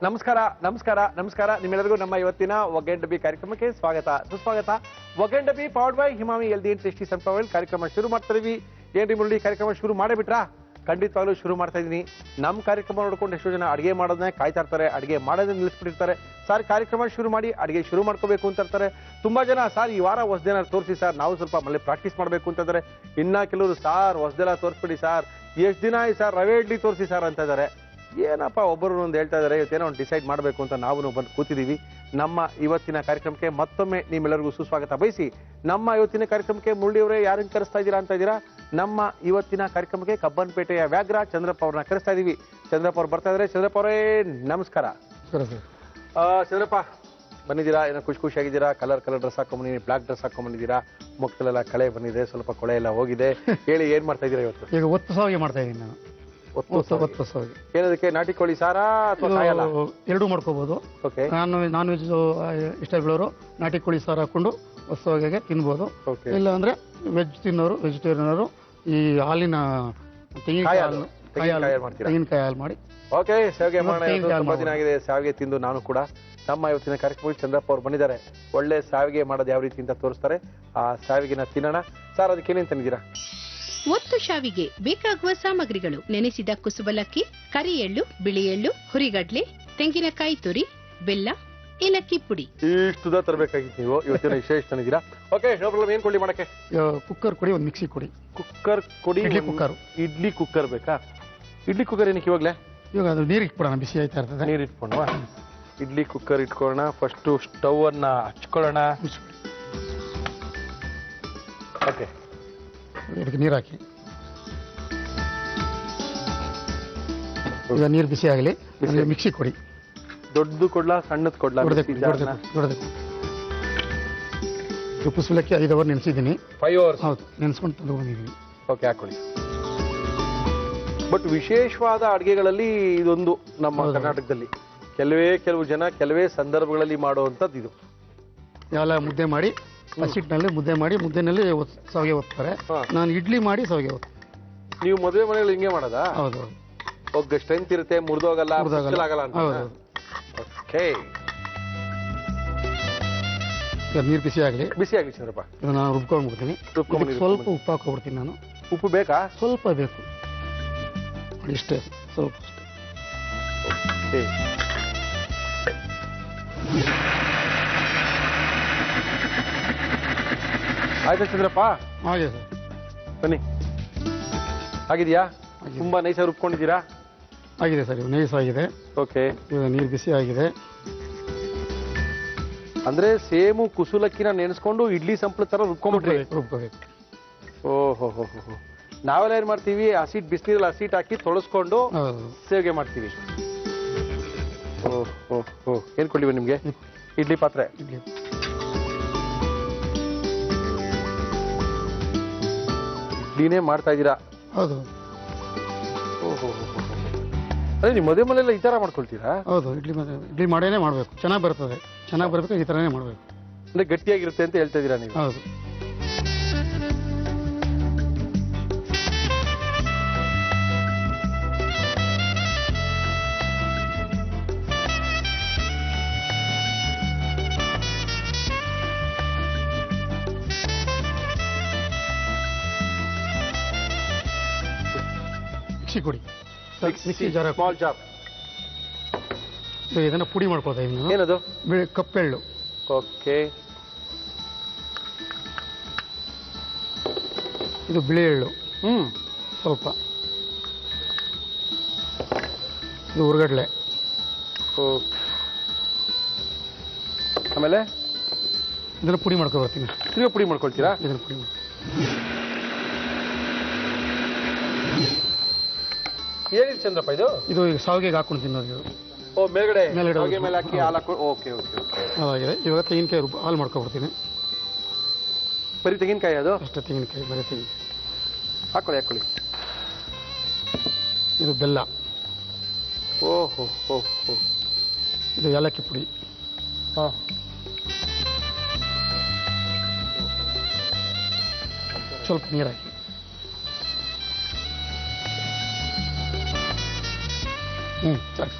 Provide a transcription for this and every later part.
ನಮಸ್ಕಾರ ನಮಸ್ಕಾರ ನಮಸ್ಕಾರ ನಿಮ್ಮೆಲ್ಲರಿಗೂ ನಮ್ಮ ಇವತ್ತಿನ ಒಗ್ಗಂಡಬಿ ಕಾರ್ಯಕ್ರಮಕ್ಕೆ ಸ್ವಾಗತ ಸುಸ್ವಾಗತ. ಒಗ್ಗಂಡಬಿ ಪವರ್ಡ್ ಬೈ ಹಿಮಾಮಿ healthy and tasty sunflower oil ಕಾರ್ಯಕ್ರಮ ಶುರು ಮಾಡ್ತಾ ಇದೀವಿ. ಏನ್ರಿ ಮುರಳಿ, ಕಾರ್ಯಕ್ರಮ ಶುರು ಮಾಡೇ ಬಿಟ್ರಾ? ಖಂಡಿತವಾಗ್ಲೂ ಶುರು ಮಾಡ್ತಾ ಇದೀನಿ. ನಮ್ಮ ಕಾರ್ಯಕ್ರಮ ನೋಡ್ಕೊಂಡು ಎಷ್ಟೋ ಜನ ಅಡುಗೆ ಮಾಡೋದನ್ನ ಕಾಯ್ತಾ ಇರ್ತಾರೆ, ಅಡುಗೆ ಮಾಡೋದನ್ನ ನಿಲ್ಲಿಸ್ಬಿಟ್ಟಿರ್ತಾರೆ. ಸರ್ ಕಾರ್ಯಕ್ರಮ ಶುರು ಮಾಡಿ ಅಡುಗೆ ಶುರು ಮಾಡ್ಕೋಬೇಕು ಅಂತ ಇರ್ತಾರೆ. ತುಂಬಾ ಜನ ಸರ್ ಈ ವಾರ ಹೊಸದೇನ ತೋರಿಸಿ ಸರ್, ನಾವು ಸ್ವಲ್ಪ ಮಳೆ ಪ್ರಾಕ್ಟೀಸ್ ಮಾಡಬೇಕು ಅಂತಂದ್ರೆ. ಇನ್ನ ಕೆಲವರು ಸಾರ್ ಹೊಸದೆಲ್ಲ ತೋರಿಸ್ಬಿಡಿ ಸರ್, ಎಷ್ಟು ದಿನ ಆಯ್ತು ಸರ್ ರವೆ ಇಡ್ಲಿ ತೋರಿಸಿ ಸರ್ ಅಂತ ಇದ್ದಾರೆ. ಏನಪ್ಪ ಒಬ್ಬರು ಒಂದು ಹೇಳ್ತಾ ಇದ್ದಾರೆ, ಇವತ್ತೇನೋ ಒಂದು ಡಿಸೈಡ್ ಮಾಡಬೇಕು ಅಂತ ನಾವು ಬಂದು ಕೂತಿದ್ದೀವಿ. ನಮ್ಮ ಇವತ್ತಿನ ಕಾರ್ಯಕ್ರಮಕ್ಕೆ ಮತ್ತೊಮ್ಮೆ ನಿಮ್ಮೆಲ್ಲರಿಗೂ ಸುಸ್ವಾಗತ ಬಯಸಿ, ನಮ್ಮ ಇವತ್ತಿನ ಕಾರ್ಯಕ್ರಮಕ್ಕೆ ಮುರಳಿಯವರೇ ಯಾರನ್ನು ಕರೆಸ್ತಾ ಇದ್ದೀರಾ ಅಂತ ಇದ್ದೀರಾ? ನಮ್ಮ ಇವತ್ತಿನ ಕಾರ್ಯಕ್ರಮಕ್ಕೆ ಕಬ್ಬನ್ಪೇಟೆಯ ವ್ಯಾಘ್ರ ಚಂದ್ರಪ್ಪ ಅವ್ರನ್ನ ಕರೆಸ್ತಾ ಇದೀವಿ. ಚಂದ್ರಪ್ಪ ಅವ್ರು ಬರ್ತಾ ಇದ್ದಾರೆ. ಚಂದ್ರಪ್ಪ ಅವರೇ ನಮಸ್ಕಾರ. ಚಂದ್ರಪ್ಪ ಬಂದಿದ್ದೀರಾ, ಏನೋ ಖುಷಿಯಾಗಿದ್ದೀರಾ? ಕಲರ್ ಡ್ರೆಸ್ ಹಾಕೊಂಡ್ಬಂದಿದ್ದೀನಿ, ಬ್ಲಾಕ್ ಡ್ರೆಸ್ ಹಾಕೊಂಡ್ಬಂದಿದ್ದೀರಾ, ಮುಖದಲ್ಲೆಲ್ಲ ಕಳೆ ಬಂದಿದೆ, ಸ್ವಲ್ಪ ಕೊಳೆ ಎಲ್ಲ ಹೋಗಿದೆ. ಹೇಳಿ, ಏನ್ ಮಾಡ್ತಾ ಇದ್ದೀರಾ ಇವತ್ತು? ಈಗ ಒತ್ತು ಸಾವಿಗೆ ಮಾಡ್ತಾ ಇದ್ದೀನಿ ನಾನು. ಒತ್ತು ಸಾವಿಗೆ ಏನದಕ್ಕೆ? ನಾಟಿ ಕೋಳಿ ಸಾರಾ ಅಥವಾ ಎರಡೂ ಮಾಡ್ಕೋಬಹುದು. ನಾನ್ ವೆಜ್ ಇಷ್ಟ ಬೀಳೋರು ನಾಟಿ ಕೋಳಿ ಸಾರು ಹಾಕೊಂಡು ಹೊಸವಾಗೆ ತಿನ್ಬೋದು. ಇಲ್ಲ ಅಂದ್ರೆ ವೆಜ್ ತಿನ್ನೋರು, ವೆಜಿಟೇರಿಯನ್ ಈ ಹಾಲಿನ ತೆಂಗಿನಕಾಯಿ ಹಾಲು ಮಾಡಿ ಓಕೆ ಸಾವಿಗೆ ಮಾಡೋಣ. ತುಂಬಾ ದಿನ ಆಗಿದೆ ಸಾವಿಗೆ ತಿಂದು. ನಾನು ಕೂಡ ನಮ್ಮ ಇವತ್ತಿನ ಕಾರ್ಯಕ್ರಮದಲ್ಲಿ ಚಂದ್ರಪ್ಪ ಅವ್ರು ಬಂದಿದ್ದಾರೆ. ಒಳ್ಳೆ ಸಾವಿಗೆ ಮಾಡೋದು ಯಾವ ರೀತಿ ಅಂತ ತೋರಿಸ್ತಾರೆ. ಆ ಸಾವಿಗೆನ ತಿನ್ನೋಣ. ಸರ್ ಅದಕ್ಕೆ ಏನೇನು ತಂದಿದ್ದೀರಾ? ಒತ್ತು ಶಾವಿಗೆ ಬೇಕಾಗುವ ಸಾಮಗ್ರಿಗಳು: ನೆನೆಸಿದ ಕುಸುಬಲಕ್ಕಿ, ಕರಿ ಎಳ್ಳು, ಬಿಳಿ ಎಳ್ಳು, ಹುರಿಗಡ್ಲೆ, ತೆಂಗಿನಕಾಯಿ ತುರಿ, ಬೆಲ್ಲ, ಏಲಕ್ಕಿ ಪುಡಿ. ಇಷ್ಟುದ ತರಬೇಕಾಗಿತ್ತು ನೀವು. ಇವತ್ತಿನ ವಿಶೇಷ ತಂದಿದ್ದೀರಾ. Okay, no problem. ಏನ್ ಕೊಡಿ ಮಾಡಕ್ಕೆ? ಕುಕ್ಕರ್ ಕೊಡಿ, ಒಂದು ಮಿಕ್ಸಿ ಕೊಡಿ. ಕುಕ್ಕರ್ ಕೊಡಿ. ಇಡ್ಲಿ ಕುಕ್ಕರ್ ಬೇಕಾ? ಇಡ್ಲಿ ಕುಕ್ಕರ್ ಏನಕ್ಕೆ ಇವಾಗಲೇ? ಇವಾಗ ಅದು ನೀರು ಇಟ್ಬಿಡೋಣ, ಬಿಸಿ ಆಯ್ತಾ ಇರ್ತದೆ. ನೀರು ಇಟ್ಕೊಂಡ್ವಾ? ಇಡ್ಲಿ ಕುಕ್ಕರ್ ಇಟ್ಕೊಳ್ಳೋಣ. ಫಸ್ಟ್ ಸ್ಟವ್ ಅನ್ನ ಹಚ್ಕೊಳ್ಳೋಣ. ಓಕೆ, ಇದಕ್ಕೆ ನೀರು ಹಾಕಿ. ಈಗ ನೀರು ಬಿಸಿ ಆಗಲಿ. ಮಿಕ್ಸಿ ಕೊಡಿ. ದೊಡ್ಡದು ಕೊಡ್ಲಾ ಸಣ್ಣದು ಕೊಡ್ಲಾ? ಕುಸುಬಲಕ್ಕಿ 5 ಅವರ್ ನೆನೆಸಿದ್ದೀನಿ. 5 ಅವರ್ಸ್? ಹೌದು, ನೆನೆಸ್ಕೊಂಡು ತಂದು ಬಂದಿದ್ದೀನಿ. ಓಕೆ, ಹಾಕೊಳ್ಳಿ. ಬಟ್ ವಿಶೇಷವಾದ ಅಡುಗೆಗಳಲ್ಲಿ ಇದೊಂದು ನಮ್ಮ ಕರ್ನಾಟಕದಲ್ಲಿ ಕೆಲವು ಜನ ಕೆಲವೇ ಸಂದರ್ಭಗಳಲ್ಲಿ ಮಾಡುವಂಥದ್ದು ಇದು. ಎಲ್ಲ ಮುದ್ದೆ ಮಾಡಿ ಹಸಿಟ್ಟಿನಲ್ಲಿ ಮುದ್ದೆ ಮಾಡಿ ಮುದ್ದೆನಲ್ಲಿ ಸಾವಿಗೆ ಒತ್ತಾರೆ. ನಾನು ಇಡ್ಲಿ ಮಾಡಿ ಸಾವಿಗೆ ಒತ್ತೀನಿ. ನೀವು ಮದುವೆ ಮನೆಯಲ್ಲಿ ಹಿಂಗೆ ಮಾಡೋದಾ? ಹೌದು. ಒಗ್ಗ ಸ್ಟ್ರೆಂತ್ ಇರುತ್ತೆ, ಮುರಿದೋಗಲ್ಲ ಅಂತ. ಓಕೆ, ನೀರು ಬಿಸಿ ಆಗಲಿ. ಬಿಸಿ ಆಗಲಿ ಚಂದ್ರಪ್ಪ. ನಾನು ರುಬ್ಕೊಂಡ್ಬಿಡ್ತೀನಿ. ಸ್ವಲ್ಪ ಉಪ್ಪು ಹಾಕೊಬಿಡ್ತೀನಿ ನಾನು. ಉಪ್ಪು ಬೇಕಾ? ಸ್ವಲ್ಪ ಬೇಕು, ಇಷ್ಟೇ, ಸ್ವಲ್ಪ ಅಷ್ಟೇ. ಆಯ್ತಾ ಚಂದ್ರಪ್ಪ? ಹಾಗೆ ಸರ್, ಬನ್ನಿ. ಆಗಿದೆಯಾ? ತುಂಬಾ ನೈಸಾಗಿ ರುಬ್ಕೊಂಡಿದ್ದೀರಾ? ಆಗಿದೆ ಸರ್, ನೈಸ್ ಆಗಿದೆ. ಓಕೆ, ಇವಾಗ ನೀರು ಬಿಸಿ ಆಗಿದೆ. ಅಂದ್ರೆ ಸೇಮು ಕುಸುಲಕ್ಕಿನ ನೆನೆಸ್ಕೊಂಡು ಇಡ್ಲಿ ಸಂಪಳ ತರ ರುಬ್ಕೋಬೇಕು. ಓಹೋ, ನಾವೆಲ್ಲ ಏನ್ ಮಾಡ್ತೀವಿ, ಹಸಿಟ್ ಬಿಸಿನೀರಲ್ಲಿ ಹಸಿಟ್ ಹಾಕಿ ತೊಳಸ್ಕೊಂಡು ಸೇವಿಗೆ ಮಾಡ್ತೀವಿ. ಓಹೋ, ಏನ್ ಕೊಡ್ಲಿವ ನಿಮ್ಗೆ? ಇಡ್ಲಿ ಪಾತ್ರೆ. ಇಡ್ಲಿನೇ ಮಾಡ್ತಾ ಇದ್ದೀರಾ? ಹೌದು. ಓಹೋ, ಅದೇ ನೀವು ಮದುವೆ ಮನೆಯಲ್ಲ ಈ ತರ ಮಾಡ್ಕೊಳ್ತೀರಾ? ಹೌದು, ಇಡ್ಲಿ ಮಾಡೇನೆ ಮಾಡ್ಬೇಕು. ಚೆನ್ನಾಗಿ ಬರ್ತದೆ. ಚೆನ್ನಾಗಿ ಬರ್ಬೇಕು, ಈ ತರನೇ ಮಾಡ್ಬೇಕು. ಅಂದ್ರೆ ಗಟ್ಟಿಯಾಗಿರುತ್ತೆ ಅಂತ ಹೇಳ್ತಾ ಇದ್ದೀರಾ ನೀವು? ಹೌದು. ಮಿಕ್ಸಿ ಕೊಡಿ. Mixie jar, small jar. ಇದನ್ನ ಪುಡಿ ಮಾಡ್ಕೊಳ್ತಾ ಇದ್ದೀನಿ. ಏನದು? ಕಪ್ಪೆಳ್ಳು. ಓಕೆ, ಇದು ಬಿಳಿ ಎಳ್ಳು ಸ್ವಲ್ಪ. ಇದು ಹುರ್ಗಡ್ಲೆ. ಆಮೇಲೆ ಇದನ್ನ ಪುಡಿ ಮಾಡ್ಕೊ ಬರ್ತೀನಿ. ತಿರ್ಗಾ ಪುಡಿ ಮಾಡ್ಕೊಳ್ತೀರಾ? ಇದನ್ನ ಪುಡಿ ಏನಿದೆ ಚಂದ್ರಪ್ಪ ಇದು? ಇದು ಈಗ ಸಾವಿಗೆ ಹಾಕೊಂಡು ತಿನ್ನೋದು. ಓ, ಮೇಲ್ಗಡೆ ಮೇಲೆ ಹಾಕಿ ಹಾಲು ಹಾಕಿ. ಓಕೆ, ಅದಾಗಿದೆ. ಇವಾಗ ತೆಂಗಿನಕಾಯಿ ಹಾಲು ಮಾಡ್ಕೊಬಿಡ್ತೀನಿ. ಬರೀ ತೆಂಗಿನಕಾಯಿ? ಅದು ಅಷ್ಟೇ, ತೆಂಗಿನಕಾಯಿ, ಬರೀ ತೆಂಗಿನಕಾಯಿ. ಹಾಕೊಳ್ಳಿ. ಇದು ಬೆಲ್ಲ. ಓಹೋ, ಇದು ಏಲಕ್ಕಿ ಪುಡಿ. ಸ್ವಲ್ಪ ನೀರು ಹಾಕಿ. ಸಾಕು.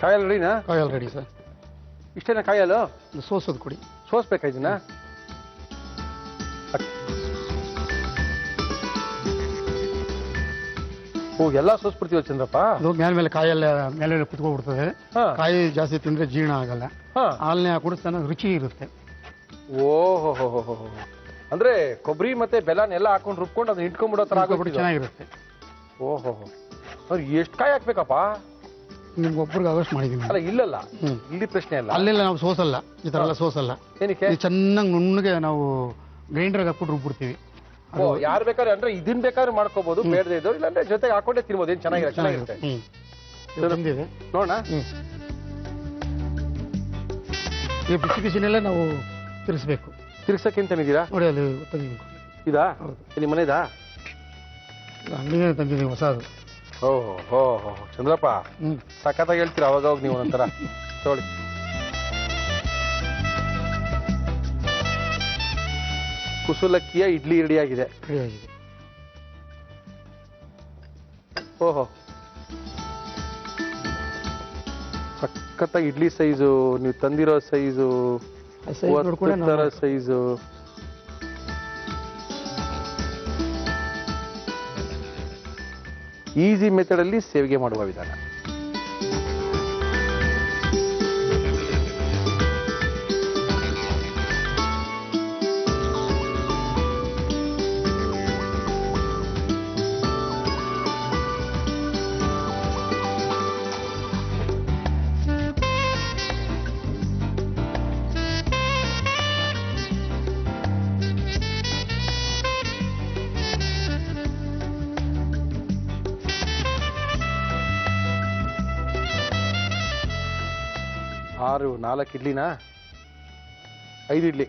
ಕಾಯಲ್ಲಿ ರೆಡಿನಾ? ಕಾಯಲ್ಲಿ ರೆಡಿ ಸರ್. ಇಷ್ಟೇನಾ ಕಾಯಲು? ಸೋಸೋದು ಕೊಡಿ. ಸೋಸ್ಬೇಕಾ ಇದನ್ನ? ಓ ಎಲ್ಲ ಸೋಸ್ಬಿಡ್ತೀವ ಚಂದ್ರಪ್ಪ? ಅದು ಮೇಲೆ ಕಾಯೆಲ್ಲ ಮೇಲೆ ಕುತ್ಕೊಬಿಡ್ತದೆ. ಕಾಯಿ ಜಾಸ್ತಿ ತಿಂದ್ರೆ ಜೀರ್ಣ ಆಗಲ್ಲ. ಹಾಲನ್ನೇ ಹಾಕೊಂಡು ಚೆನ್ನಾಗಿ ರುಚಿ ಇರುತ್ತೆ. ಓಹೋ, ಅಂದ್ರೆ ಕೊಬ್ಬರಿ ಮತ್ತೆ ಬೆಲ್ಲನೆಲ್ಲ ಹಾಕೊಂಡು ರುಬ್ಕೊಂಡು ಅದನ್ನ ಇಟ್ಕೊಂಡ್ಬಿಡೋ ತರ ಆಗೋಗ್ಬಿಟ್ಟು ಚೆನ್ನಾಗಿರುತ್ತೆ. ಓಹೋ, ಎಷ್ಟು ಕಾಯಿ ಹಾಕ್ಬೇಕಪ್ಪ? ನಿಮ್ಗೆ ಒಬ್ಬರಿಗೆ ಆಗೋಷ್ಟು ಮಾಡಿದೀನಿ. ಅಲ್ಲ ಇಲ್ಲಲ್ಲ, ಇಲ್ಲಿ ಪ್ರಶ್ನೆ ಅಲ್ಲ. ಅಲ್ಲೆಲ್ಲ ನಾವು ಸೋಸಲ್ಲ, ಈ ತರ ಎಲ್ಲ ಸೋಸಲ್ಲ. ಏನಕ್ಕೆ? ಚೆನ್ನಾಗಿ ನುಣ್ಣಗೆ ನಾವು ಗ್ರೈಂಡರ್ಗೆ ಹಾಕ್ಬಿಟ್ಟು ರುಬ್ಬಿಡ್ತೀವಿ. ಯಾರು ಬೇಕಾದ್ರೆ ಅಂದ್ರೆ ಇದನ್ ಬೇಕಾದ್ರೆ ಮಾಡ್ಕೋಬಹುದು, ಬೇಡದೇ ಇದ್ದವ್ರು ಇಲ್ಲಾಂದ್ರೆ ಜೊತೆಗೆ ಹಾಕೊಂಡೇ ತಿನ್ಬೋದು. ಏನ್ ಚೆನ್ನಾಗಿರುತ್ತೆ. ಬಂದಿದೆ ನೋಡೋಣ. ಈ ಬಿಸಿ ಬಿಸಿನೆಲ್ಲ ನಾವು ತಿರ್ಸ್ಬೇಕು. ತಿರ್ಸಕ್ಕಿಂತ ತಂದಿದ್ದೀರಾ ನೋಡಿ, ಅಲ್ಲಿ ಇದಾ? ನಿಮ್ಮ ಮನೆದಾ? ಅಂಗಡಿಗೆ ತಂದಿದ್ದೀವಿ ಹೊಸದು. ಓಹೋ ಚಂದ್ರಪ್ಪ, ಸಖತ್ತಾಗಿ ಹೇಳ್ತೀರಾ ಅವಾಗ ಹೋಗಿ ನೀವು ಒಂಥರ. ನೋಡಿ, ಕುಸುಲಕ್ಕಿಯ ಇಡ್ಲಿ ರೆಡಿ ಆಗಿದೆ. ಓಹೋ, ಸಖತ್ತಾಗಿ ಇಡ್ಲಿ ಸೈಜು, ನೀವು ತಂದಿರೋ ಸೈಜು, ಸೈಜು. ಈಸಿ ಮೆಥಡ್ ಅಲ್ಲಿ ಸೇವಿಗೆ ಮಾಡುವ ವಿಧಾನ. ನಾಲ್ಕು ಇಡ್ಲಿನಾ? 5 ಇಡ್ಲಿ.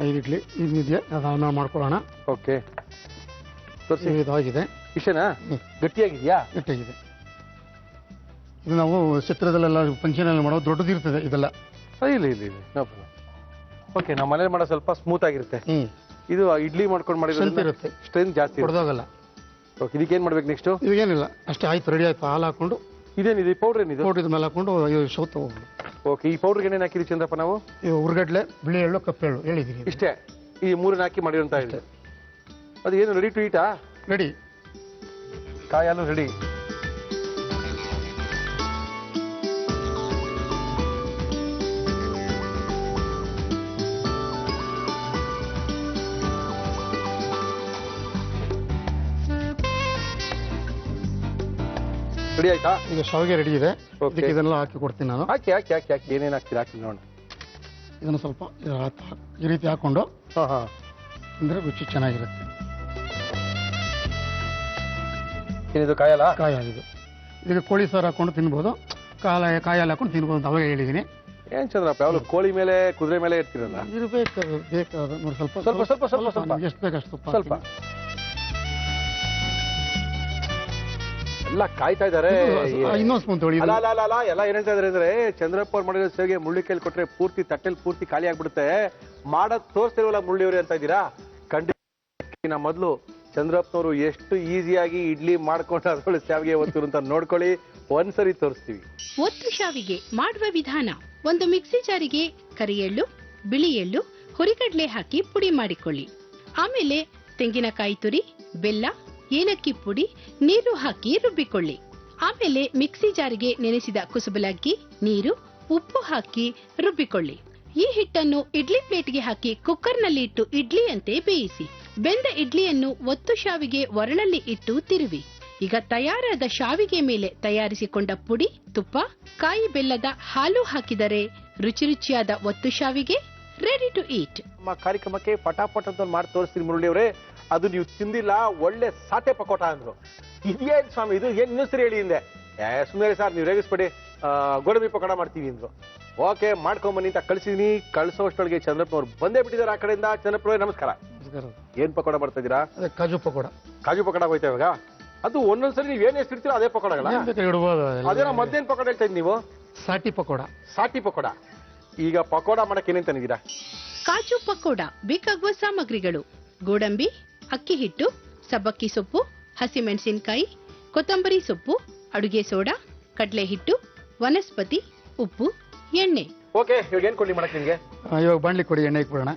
5 ಇಡ್ಲಿ ಇದೆಯಾ? ಅದನ್ನ ಮಾಡ್ಕೊಳ್ಳೋಣ. ಓಕೆ, ಇದಾಗಿದೆ. ಇಷ್ಟೇನಾ? ಗಟ್ಟಿಯಾಗಿದೆಯಾ? ಗಟ್ಟಿಯಾಗಿದೆ. ಇದು ನಾವು ಚಿತ್ರದಲ್ಲೆಲ್ಲ ಫಂಕ್ಷನ್ ಮಾಡೋ ದೊಡ್ಡದಿರ್ತದೆ ಇದೆಲ್ಲ. ಇಲ್ಲ. ಓಕೆ, ನಮ್ಮ ಮನೇಲಿ ಮಾಡೋ ಸ್ವಲ್ಪ ಸ್ಮೂತ್ ಆಗಿರುತ್ತೆ. ಇದು ಇಡ್ಲಿ ಮಾಡ್ಕೊಂಡು ಮಾಡಿರುತ್ತೆ, ಸ್ಟ್ರೆಂತ್ ಜಾಸ್ತಿ ಹೊಡೆದೋಗಲ್ಲ. ಓಕೆ, ಇದಕ್ಕೇನ್ ಮಾಡ್ಬೇಕು ನೆಕ್ಸ್ಟ್? ಇದಕ್ಕೇನಿಲ್ಲ, ಅಷ್ಟೇ ಆಯ್ತು, ರೆಡಿ ಆಯ್ತು. ಹಾಲು ಹಾಕೊಂಡು ಇದೇನಿದೆ ಪೌಡರ್? ಏನಿದೆ ಪೌಡರ್? ಮೇಲೆ ಹಾಕೊಂಡು ಶೌತ್ ತಗೋಬೋದು. ಓಕೆ, ಈ ಪೌಡರ್ಗೆ ಏನೇನು ಹಾಕಿರಿ ಚಂದ್ರಪ್ಪ ನಾವು? ಉರ್ಗಡ್ಲೆ, ಬಿಳಿ ಎಳ್ಳು, ಕಪ್ಪೆಳ್ಳು ಹೇಳಿದೀನಿ. ಇಷ್ಟೇ, ಈ 3 ಹಾಕಿ ಮಾಡಿರೋಂತ ಇದೆ. ಅದು ಏನು ರೆಡಿ ಟು ಈಟಾ? ರೆಡಿ. ಕಾಯಲು ರೆಡಿ. ರೆಡಿ ಆಯ್ತಾ? ಈಗ ಶಾವಿಗೆ ರೆಡಿ ಇದೆ. ಇದನ್ನೆಲ್ಲ ಹಾಕಿ ಕೊಡ್ತೀನಿ ನಾನು. ಹಾಕಿ ಏನೇನು ಹಾಕ್ತೀರಾ ಹಾಕಿ ನೋಡೋಣ. ಇದನ್ನು ಸ್ವಲ್ಪ ಈ ರೀತಿ ಹಾಕೊಂಡು ಅಂದ್ರೆ ರುಚಿ ಚೆನ್ನಾಗಿರುತ್ತೆ. ಏನಿದು ಕಾಯಲ್ಲ? ಕಾಯಾಗಿದ್ದು. ಇದಕ್ಕೆ ಕೋಳಿ ಸಾರು ಹಾಕೊಂಡು ತಿನ್ಬೋದು, ಕಾಯಲ್ಲಿ ಹಾಕೊಂಡು ತಿನ್ಬೋದು ಅಂತ ಅವಾಗ ಹೇಳಿದ್ದೀನಿ. ಏನ್ ಚಂದ್ರಪ್ಪ, ಯಾವಳು ಕೋಳಿ ಮೇಲೆ ಕುದುರೆ ಮೇಲೆ ಇರ್ತೀರಲ್ಲ? ಬೇಕಾದ ನೋಡಿ, ಸ್ವಲ್ಪ ಎಷ್ಟು ಬೇಕಷ್ಟು ಸ್ವಲ್ಪ. ಎಲ್ಲ ಕಾಯ್ತಾ ಇದಾರೆ. ಇನ್ನೊಂದು ಸ್ಪೂನ್ ತೊಳಿ. ಅಲ್ಲ ಎಲ್ಲ ಏನ್ ಹೇಳ್ತಾ ಇದಾರೆ ಅಂದ್ರೆ, ಚಂದ್ರಪ್ಪ ಅವ್ರು ಮಾಡಿರೋ ಸೇವಿಗೆ ಮುಳ್ಳಿಕೈಲಿ ಕೊಟ್ರೆ ಪೂರ್ತಿ ತಟ್ಟೆಲ್ ಪೂರ್ತಿ ಖಾಲಿ ಆಗ್ಬಿಡುತ್ತೆ, ಮಾಡೋದ್ ತೋರಿಸ್ತಿಲ್ವಲ್ಲ ಮುಳ್ಳಿಯವ್ರಿ ಅಂತ ಇದ್ದೀರಾ? ಖಂಡಿತ ಮೊದಲು ಚಂದ್ರಪ್ಪನವರು ಎಷ್ಟು ಈಸಿಯಾಗಿ ಇಡ್ಲಿ ಮಾಡ್ಕೊಂಡು ಅದ್ರೊಳಗೆ ಶಾವಿಗೆ ಒತ್ತರು ಅಂತ ನೋಡ್ಕೊಳ್ಳಿ, ಒಂದ್ಸರಿ ತೋರಿಸ್ತೀವಿ. ಒತ್ತು ಶಾವಿಗೆ ಮಾಡುವ ವಿಧಾನ: ಒಂದು ಮಿಕ್ಸಿ ಜಾರಿಗೆ ಕರಿ ಎಳ್ಳು, ಬಿಳಿ ಎಳ್ಳು, ಹುರಿಗಡ್ಲೆ ಹಾಕಿ ಪುಡಿ ಮಾಡಿಕೊಳ್ಳಿ. ಆಮೇಲೆ ತೆಂಗಿನಕಾಯಿ ತುರಿ, ಬೆಲ್ಲ, ಏಲಕ್ಕಿ ಪುಡಿ, ನೀರು ಹಾಕಿ ರುಬ್ಬಿಕೊಳ್ಳಿ. ಆಮೇಲೆ ಮಿಕ್ಸಿ ಜಾರಿಗೆ ನೆನೆಸಿದ ಕುಸುಬಲಕ್ಕಿ, ನೀರು, ಉಪ್ಪು ಹಾಕಿ ರುಬ್ಬಿಕೊಳ್ಳಿ. ಈ ಹಿಟ್ಟನ್ನು ಇಡ್ಲಿ ಪ್ಲೇಟ್ಗೆ ಹಾಕಿ ಕುಕ್ಕರ್ನಲ್ಲಿ ಇಟ್ಟು ಇಡ್ಲಿಯಂತೆ ಬೇಯಿಸಿ. ಬೆಂದ ಇಡ್ಲಿಯನ್ನು ಒತ್ತು ಶಾವಿಗೆ ಒರಳಲ್ಲಿ ಇಟ್ಟು ತಿರುವಿ. ಈಗ ತಯಾರಾದ ಶಾವಿಗೆ ಮೇಲೆ ತಯಾರಿಸಿಕೊಂಡ ಪುಡಿ, ತುಪ್ಪ, ಕಾಯಿ ಬೆಲ್ಲದ ಹಾಲು ಹಾಕಿದರೆ ರುಚಿಯಾದ ಒತ್ತು ಶಾವಿಗೆ ರೆಡಿ ಟು ಈಟ್. ನಮ್ಮ ಕಾರ್ಯಕ್ರಮಕ್ಕೆ ಪಟಾಪಟ್ ಅಂತ ಮಾಡಿ ತೋರಿಸ್ತೀನಿ ಮುರಳಿಯವರೇ. ಅದು ನೀವು ತಿಂದಿಲ್ಲ, ಒಳ್ಳೆ ಸಾತೆ ಪಕೋಟ ಅಂದ್ರು. ಇದೇನ್ ಸ್ವಾಮಿ ಇದು, ಏನ್ ಇನ್ನೊಂದ್ಸರಿ ಹೇಳಿ ಹಿಂದೆ? ಸುಮ್ಮನೆ ಸರ್ ನೀವು ರೇಗಿಸ್ಬೇಡಿ, ಗೋಡಂಬಿ ಪಕೋಡ ಮಾಡ್ತೀವಿ ಅಂದ್ರು. ಓಕೆ, ಮಾಡ್ಕೊಂಬನ್ನಿ ಅಂತ ಕಳ್ಸಿದೀನಿ. ಕಳ್ಸೋಷ್ಟೊಳಗೆ ಚಂದ್ರಪ್ಪನವ್ರು ಬಂದೇ ಬಿಟ್ಟಿದ್ದಾರೆ ಆ ಕಡೆಯಿಂದ. ಚಂದ್ರಪ್ಪನವ್ರೆ ನಮಸ್ಕಾರ. ಏನ್ ಪಕೋಡ ಮಾಡ್ತಾ ಇದೀರಾ? ಕಾಜು ಪಕೋಡ. ಕಾಜು ಪಕೋಡ ಹೋಯ್ತಾ ಇವಾಗ? ಅದು ಒಂದೊಂದ್ಸರಿ ನೀವ್ ಏನ್ ಎಷ್ಟಿರ್ತೀರೋ ಅದೇ ಪಕೋಡಗಳ? ಅದೇನೋ ಮತ್ತೇನ್ ಪಕೋಡ ಹೇಳ್ತಾ ಇದ್ ನೀವು? ಸಾಟಿ ಪಕೋಡ. ಸಾಟಿ ಪಕೋಡ. ಈಗ ಪಕೋಡ ಮಾಡಕ್ಕೆ ಏನೇನ್ ತಂದಿದ್ದೀರಾ? ಕಾಜು ಪಕೋಡ ಬೇಕಾಗುವ ಸಾಮಗ್ರಿಗಳು: ಗೋಡಂಬಿ, ಅಕ್ಕಿ ಹಿಟ್ಟು, ಸಬ್ಬಕ್ಕಿ ಸೊಪ್ಪು, ಹಸಿಮೆಣಸಿನಕಾಯಿ, ಕೊತ್ತಂಬರಿ ಸೊಪ್ಪು, ಅಡುಗೆ ಸೋಡಾ, ಕಡಲೆ ಹಿಟ್ಟು, ವನಸ್ಪತಿ, ಉಪ್ಪು, ಎಣ್ಣೆ. ಓಕೆ, ಇವಾಗ ಏನ್ ಕೊಡ್ಲಿ ಮಾಡಕ್ ನಿಮ್ಗೆ? ಇವಾಗ ಬಾಣ್ಲಿ ಕೊಡಿ, ಎಣ್ಣೆ ಇಟ್ಬಿಡೋಣ.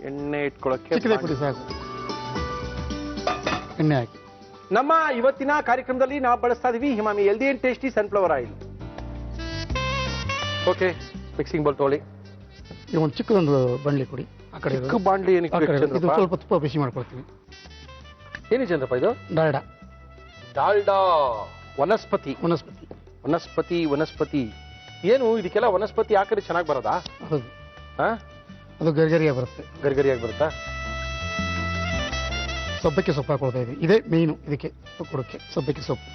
ಎಣ್ಣೆ ಇಟ್ಕೊಳಕ್ಕೆ ಚಿಕ್ಕದೇ ಕೊಡಿ ಸಾಕು. ಎಣ್ಣೆ ಹಾಕಿ. ನಮ್ಮ ಇವತ್ತಿನ ಕಾರ್ಯಕ್ರಮದಲ್ಲಿ ನಾವು ಬಳಸ್ತಾ ಇದೀವಿ ಹಿಮಾಮಿ healthy and tasty sunflower oil. Okay, mixing bowl ತಗೊಳ್ಳಿ. ಈಗ ಒಂದು ಚಿಕ್ಕದೊಂದು ಬಾಣ್ಲಿ ಕೊಡಿ. ಆ ಕಡೆ ಚಿಕ್ಕ ಬಾಂಡ್ಲಿ ಏನಕ್ಕೆ ಬೇಕು ಇದು ಚಂದ್ರಪ್ಪ? ಸ್ವಲ್ಪ ತುಪ್ಪ ಬಿಸಿ ಮಾಡ್ಕೊಳ್ತೀವಿ. ಏನಿ ಚಂದ್ರಪ್ಪ ಇದು? ಡಾಲ್ಡಾ. ಡಾಲ್ಡಾ ವನಸ್ಪತಿ. ವನಸ್ಪತಿ. ವನಸ್ಪತಿ ವನಸ್ಪತಿ ಏನು ಇದಕ್ಕೆಲ್ಲ ವನಸ್ಪತಿ ಹಾಕಿದ್ರೆ ಚೆನ್ನಾಗಿ ಬರೋದಾ? ಹೌದು, ಹಾ, ಅದು ಗರಿಗರಿಯಾಗಿ ಬರುತ್ತೆ. ಗರಿಗರಿಯಾಗಿ ಬರುತ್ತಾ? ಸಬ್ಬಕ್ಕಿ ಸೊಪ್ಪು ಹಾಕೊಳ್ತಾ ಇದೀವಿ. ಇದೇ ಮೇಯ್ನು ಇದಕ್ಕೆ ಕೊಡೋಕ್ಕೆ, ಸಬ್ಬಕ್ಕಿ ಸೊಪ್ಪು.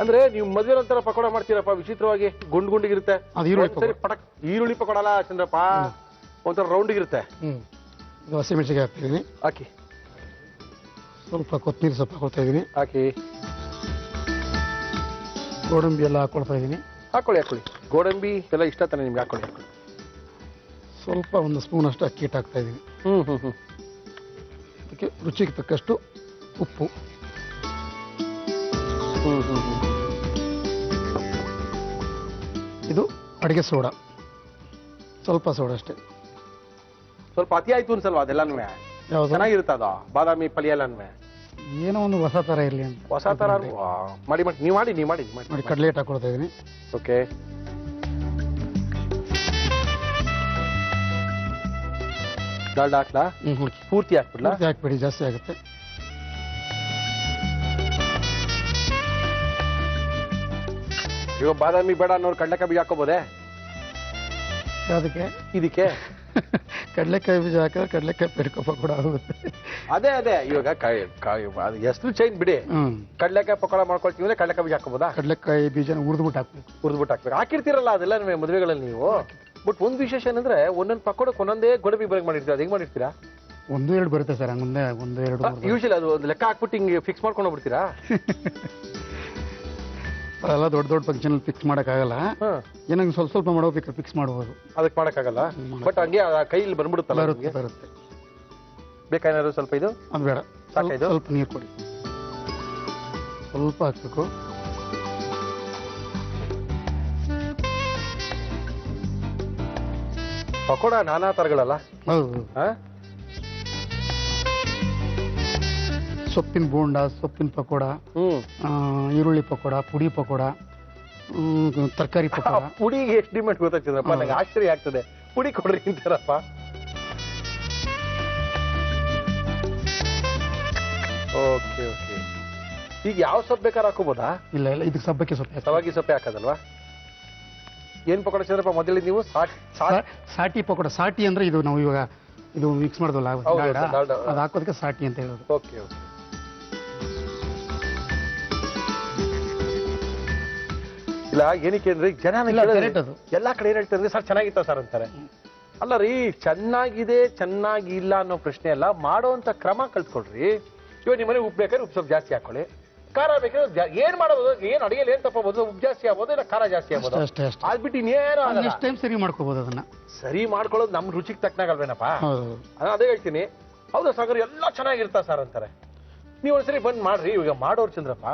ಅಂದ್ರೆ ನೀವು ಮದುವೆ ಒಂಥರ ಪಕೋಡ ಮಾಡ್ತೀರಪ್ಪ, ವಿಚಿತ್ರವಾಗಿ ಗುಂಡ್ ಗುಂಡಿಗಿರುತ್ತೆ. ಅದು ಈರುಳ್ಳಿ ಒಂದ್ಸರಿ ಪಟಕ್ ಈರುಳ್ಳಿ ಪಕೋಡ ಅಲ್ಲ ಚಂದ್ರಪ್ಪ, ಒಂಥರ ರೌಂಡಿಗಿರುತ್ತೆ. ಇದು ಹಸಿಮೆಣಸಿಗೆ ಹಾಕ್ತಿದ್ದೀನಿ. ಹಾಕಿ. ಸ್ವಲ್ಪ ಕೊತ್ತಂಬರಿ ಸೊಪ್ಪು ಹಾಕೊಳ್ತಾ ಇದ್ದೀನಿ. ಹಾಕಿ. ಗೋಡಂಬಿ ಎಲ್ಲ ಹಾಕೊಳ್ತಾ ಇದ್ದೀನಿ. ಹಾಕೊಳ್ಳಿ. ಗೋಡಂಬಿ ಎಲ್ಲ ಇಷ್ಟ ತಾನೆ ನಿಮ್ಗೆ? ಹಾಕೊಳ್ಳಿ. ಸ್ವಲ್ಪ ಒಂದು ಸ್ಪೂನ್ ಅಷ್ಟು ಅಕ್ಕಿ ಹಿಟ್ಟು ಹಾಕ್ತಾ ಇದ್ದೀನಿ. ಅದಕ್ಕೆ ರುಚಿಗೆ ತಕ್ಕಷ್ಟು ಉಪ್ಪು. ಇದು ಅಡಿಗೆ ಸೋಡಾ, ಸ್ವಲ್ಪ ಸೋಡಾ ಅಷ್ಟೇ. ಸ್ವಲ್ಪ ಅತಿ ಆಯ್ತು ಅನ್ಸಲ್ವಾ ಅದೆಲ್ಲಾನು? ಯಾವುದು ಚೆನ್ನಾಗಿರುತ್ತೆ ಅದು ಬಾದಾಮಿ ಪಲ್ಯ ಎಲ್ಲಾನು. ಏನೋ ಒಂದು ಹೊಸ ತರ ಇರಲಿ ಅಂತ. ಹೊಸ ತರ ಮಾಡಿ ನೀವು ಮಾಡಿ ನೋಡಿ, ಕಡಲೆ ಹಿಟ್ಟು ಹಾಕೊಳ್ತಾ ಇದ್ದೀನಿ. ಓಕೆ. ಡಾಲ್ಡಾ ಹಾಕ್ಲಾ? ಪೂರ್ತಿ ಹಾಕ್ಬಿಡ್ಲಾ? ಹಾಕ್ಬಿಡಿ, ಜಾಸ್ತಿ ಆಗುತ್ತೆ. ಇವಾಗ ಬಾದಾಮಿ ಬೇಡ ಅನ್ನೋರು ಕಡಲೆಕಾಯಿ ಬೀಜ ಹಾಕೋಬೋದೇ? ಅದಕ್ಕೆ ಇದಕ್ಕೆ ಕಡಲೆಕಾಯಿ ಬೀಜ ಹಾಕಿದ್ರೆ ಕಡಲೆಕಾಯಿ ಪೆಡ್ಕೊಪ್ಪ ಕೂಡ ಆಗುತ್ತೆ. ಅದೇ ಇವಾಗ ಹೆಸರು ಚೇಂಜ್ ಬಿಡಿ. ಕಡಲೆಕಾಯಿ ಪಕೋಡ ಮಾಡ್ಕೊಳ್ತೀವಿ ಅಂದ್ರೆ ಕಡಲೆಕಾಯಿ ಬೀಜ ಹಾಕೋಬೋದಾ? ಕಡಲೆಕಾಯಿ ಬೀಜ ಹುರಿದ್ಬಿಟ್ಟು ಹಾಕ್ಬೇಕು. ಹಾಕಿರ್ತೀರಲ್ಲ ಅದೆಲ್ಲ ಮದುವೆಗಳಲ್ಲಿ ನೀವು. ಬಟ್ ಒಂದ್ ವಿಶೇಷ ಏನಂದ್ರೆ ಒಂದೊಂದು ಪಕೋಡಕ್ಕೆ ಒಂದೊಂದೇ ಗೋಡಂಬಿ ಬರಕ್ ಮಾಡಿರ್ತೀರ. ಅದು ಹೆಂಗ್ ಮಾಡಿರ್ತೀರಾ? ಒಂದು ಎರಡು ಬರುತ್ತೆ ಸರ್, ಹಂಗಂದೆ ಒಂದು ಎರಡು. ಯೂಶಲಿ ಅದು ಒಂದು ಲೆಕ್ಕ ಹಾಕ್ಬಿಟ್ಟು ಹಿಂಗೆ ಫಿಕ್ಸ್ ಮಾಡ್ಕೊಂಡು ಹೋಗ್ಬಿಡ್ತೀರಾ? ಅದೆಲ್ಲ ದೊಡ್ಡ ಫಂಕ್ಷನ್ ಫಿಕ್ಸ್ ಮಾಡಕ್ಕಾಗಲ್ಲ. ಏನಂಗೆ ಸ್ವಲ್ಪ ಮಾಡೋಬೇಕಾದ್ರೆ ಫಿಕ್ಸ್ ಮಾಡ್ಬೋದು. ಅದಕ್ಕೆ ಮಾಡಕ್ಕಾಗಲ್ಲ, ಬಟ್ ಹಂಗೆ ಕೈಯಲ್ಲಿ ಬಂದ್ಬಿಡುತ್ತಲ್ಲ. ಬರುತ್ತೆ. ಬೇಕಾದ್ರು ಸ್ವಲ್ಪ ಇದು? ಅದು ಬೇಡ, ಸ್ವಲ್ಪ ನೀರು ಕೊಡಿ. ಸ್ವಲ್ಪ ಹಾಕ್ಬೇಕು. ಪಕೋಡ ನಾನಾ ತರಗಳಲ್ಲ? ಹೌದು. ಸೊಪ್ಪಿನ ಬೋಂಡ, ಸೊಪ್ಪಿನ ಪಕೋಡ, ಈರುಳ್ಳಿ ಪಕೋಡ, ಪುಡಿ ಪಕೋಡ, ತರಕಾರಿ ಪಕೋಡ. ಪುಡಿಗೆ ಎಷ್ಟು ಡಿಮ್ಯಾಂಡ್ ಗೊತ್ತಾ ಚಂದ್ರಪ್ಪ? ನಂಗೆ ಆಶ್ಚರ್ಯ ಆಗ್ತದೆ. ಪುಡಿ ಕೊಡ್ರಿ ಅಂತಾರಪ್ಪ. ಓಕೆ. ಈಗ ಯಾವ ಸೊಪ್ಪು ಬೇಕಾದ್ರೆ ಹಾಕೋಬೋದಾ? ಇಲ್ಲ, ಇದಕ್ಕೆ ಸಬ್ಬಕ್ಕಿ ಸೊಪ್ಪು. ಸವಾಗಿ ಸೊಪ್ಪೆ ಹಾಕೋದಲ್ವಾ? ಏನ್ ಪಕೋಡ ಚಂದ್ರಪ್ಪ ಮೊದಲಿಗೆ ನೀವು? ಸಾಟಿ ಪಕೋಡ. ಸಾಟಿ ಅಂದ್ರೆ ಇದು ನಾವು ಇವಾಗ ಇದು ಮಿಕ್ಸ್ ಮಾಡೋದಲ್ಲ, ಅದು ಹಾಕೋದಕ್ಕೆ ಸಾಟಿ ಅಂತ ಹೇಳೋದು. ಓಕೆ. ಇಲ್ಲ, ಏನಕ್ಕೆ ಅಂದ್ರೆ ಜನ ಎಲ್ಲಾ ಕಡೆ ಏನ್ ಹೇಳ್ತಾರೆ ಸರ್ ಚೆನ್ನಾಗಿತ್ತ ಸರ್ ಅಂತಾರೆ. ಅಲ್ಲ ರೀ, ಚೆನ್ನಾಗಿಲ್ಲ ಅನ್ನೋ ಪ್ರಶ್ನೆ ಅಲ್ಲ, ಮಾಡೋಂತ ಕ್ರಮ ಕಲ್ತ್ಕೊಳ್ರಿ. ಇವಾಗ ನಿಮ್ಮನೆ ಉಪ್ಪು ಬೇಕಾದ್ರೆ ಉಪ್ಪು ಸ್ವಲ್ಪ ಜಾಸ್ತಿ ಹಾಕೊಳ್ಳಿ, ಖಾರ ಬೇಕಾದ್ರೆ ಏನ್ ಮಾಡೋದು, ಏನ್ ಅಡಿಗೆಯಲ್ಲಿ ಏನ್ ತಪ್ಪಬಹುದು, ಉಪ್ಪು ಜಾಸ್ತಿ ಆಗ್ಬೋದು, ಇಲ್ಲ ಖಾರ ಜಾಸ್ತಿ ಆಗ್ಬೋದು. ಅದ್ಬಿಟ್ಟು ಇನ್ನೇನು ಟೈಮ್ ಸರಿ ಮಾಡ್ಕೋಬಹುದು. ಅದನ್ನ ಸರಿ ಮಾಡ್ಕೊಳ್ಳೋದು ನಮ್ ರುಚಿಗೆ ತಕ್ಕನಾಗಲ್ವೇನಪ್ಪ? ಅದೇ ಹೇಳ್ತೀನಿ. ಹೌದಾ ಸಾಗರ್, ಎಲ್ಲ ಚೆನ್ನಾಗಿರ್ತಾ ಸರ್ ಅಂತಾರೆ. ನೀವು ಒಂದ್ಸರಿ ಬಂದ್ ಮಾಡ್ರಿ. ಇವಾಗ ಮಾಡೋರು ಚಂದ್ರಪ್ಪ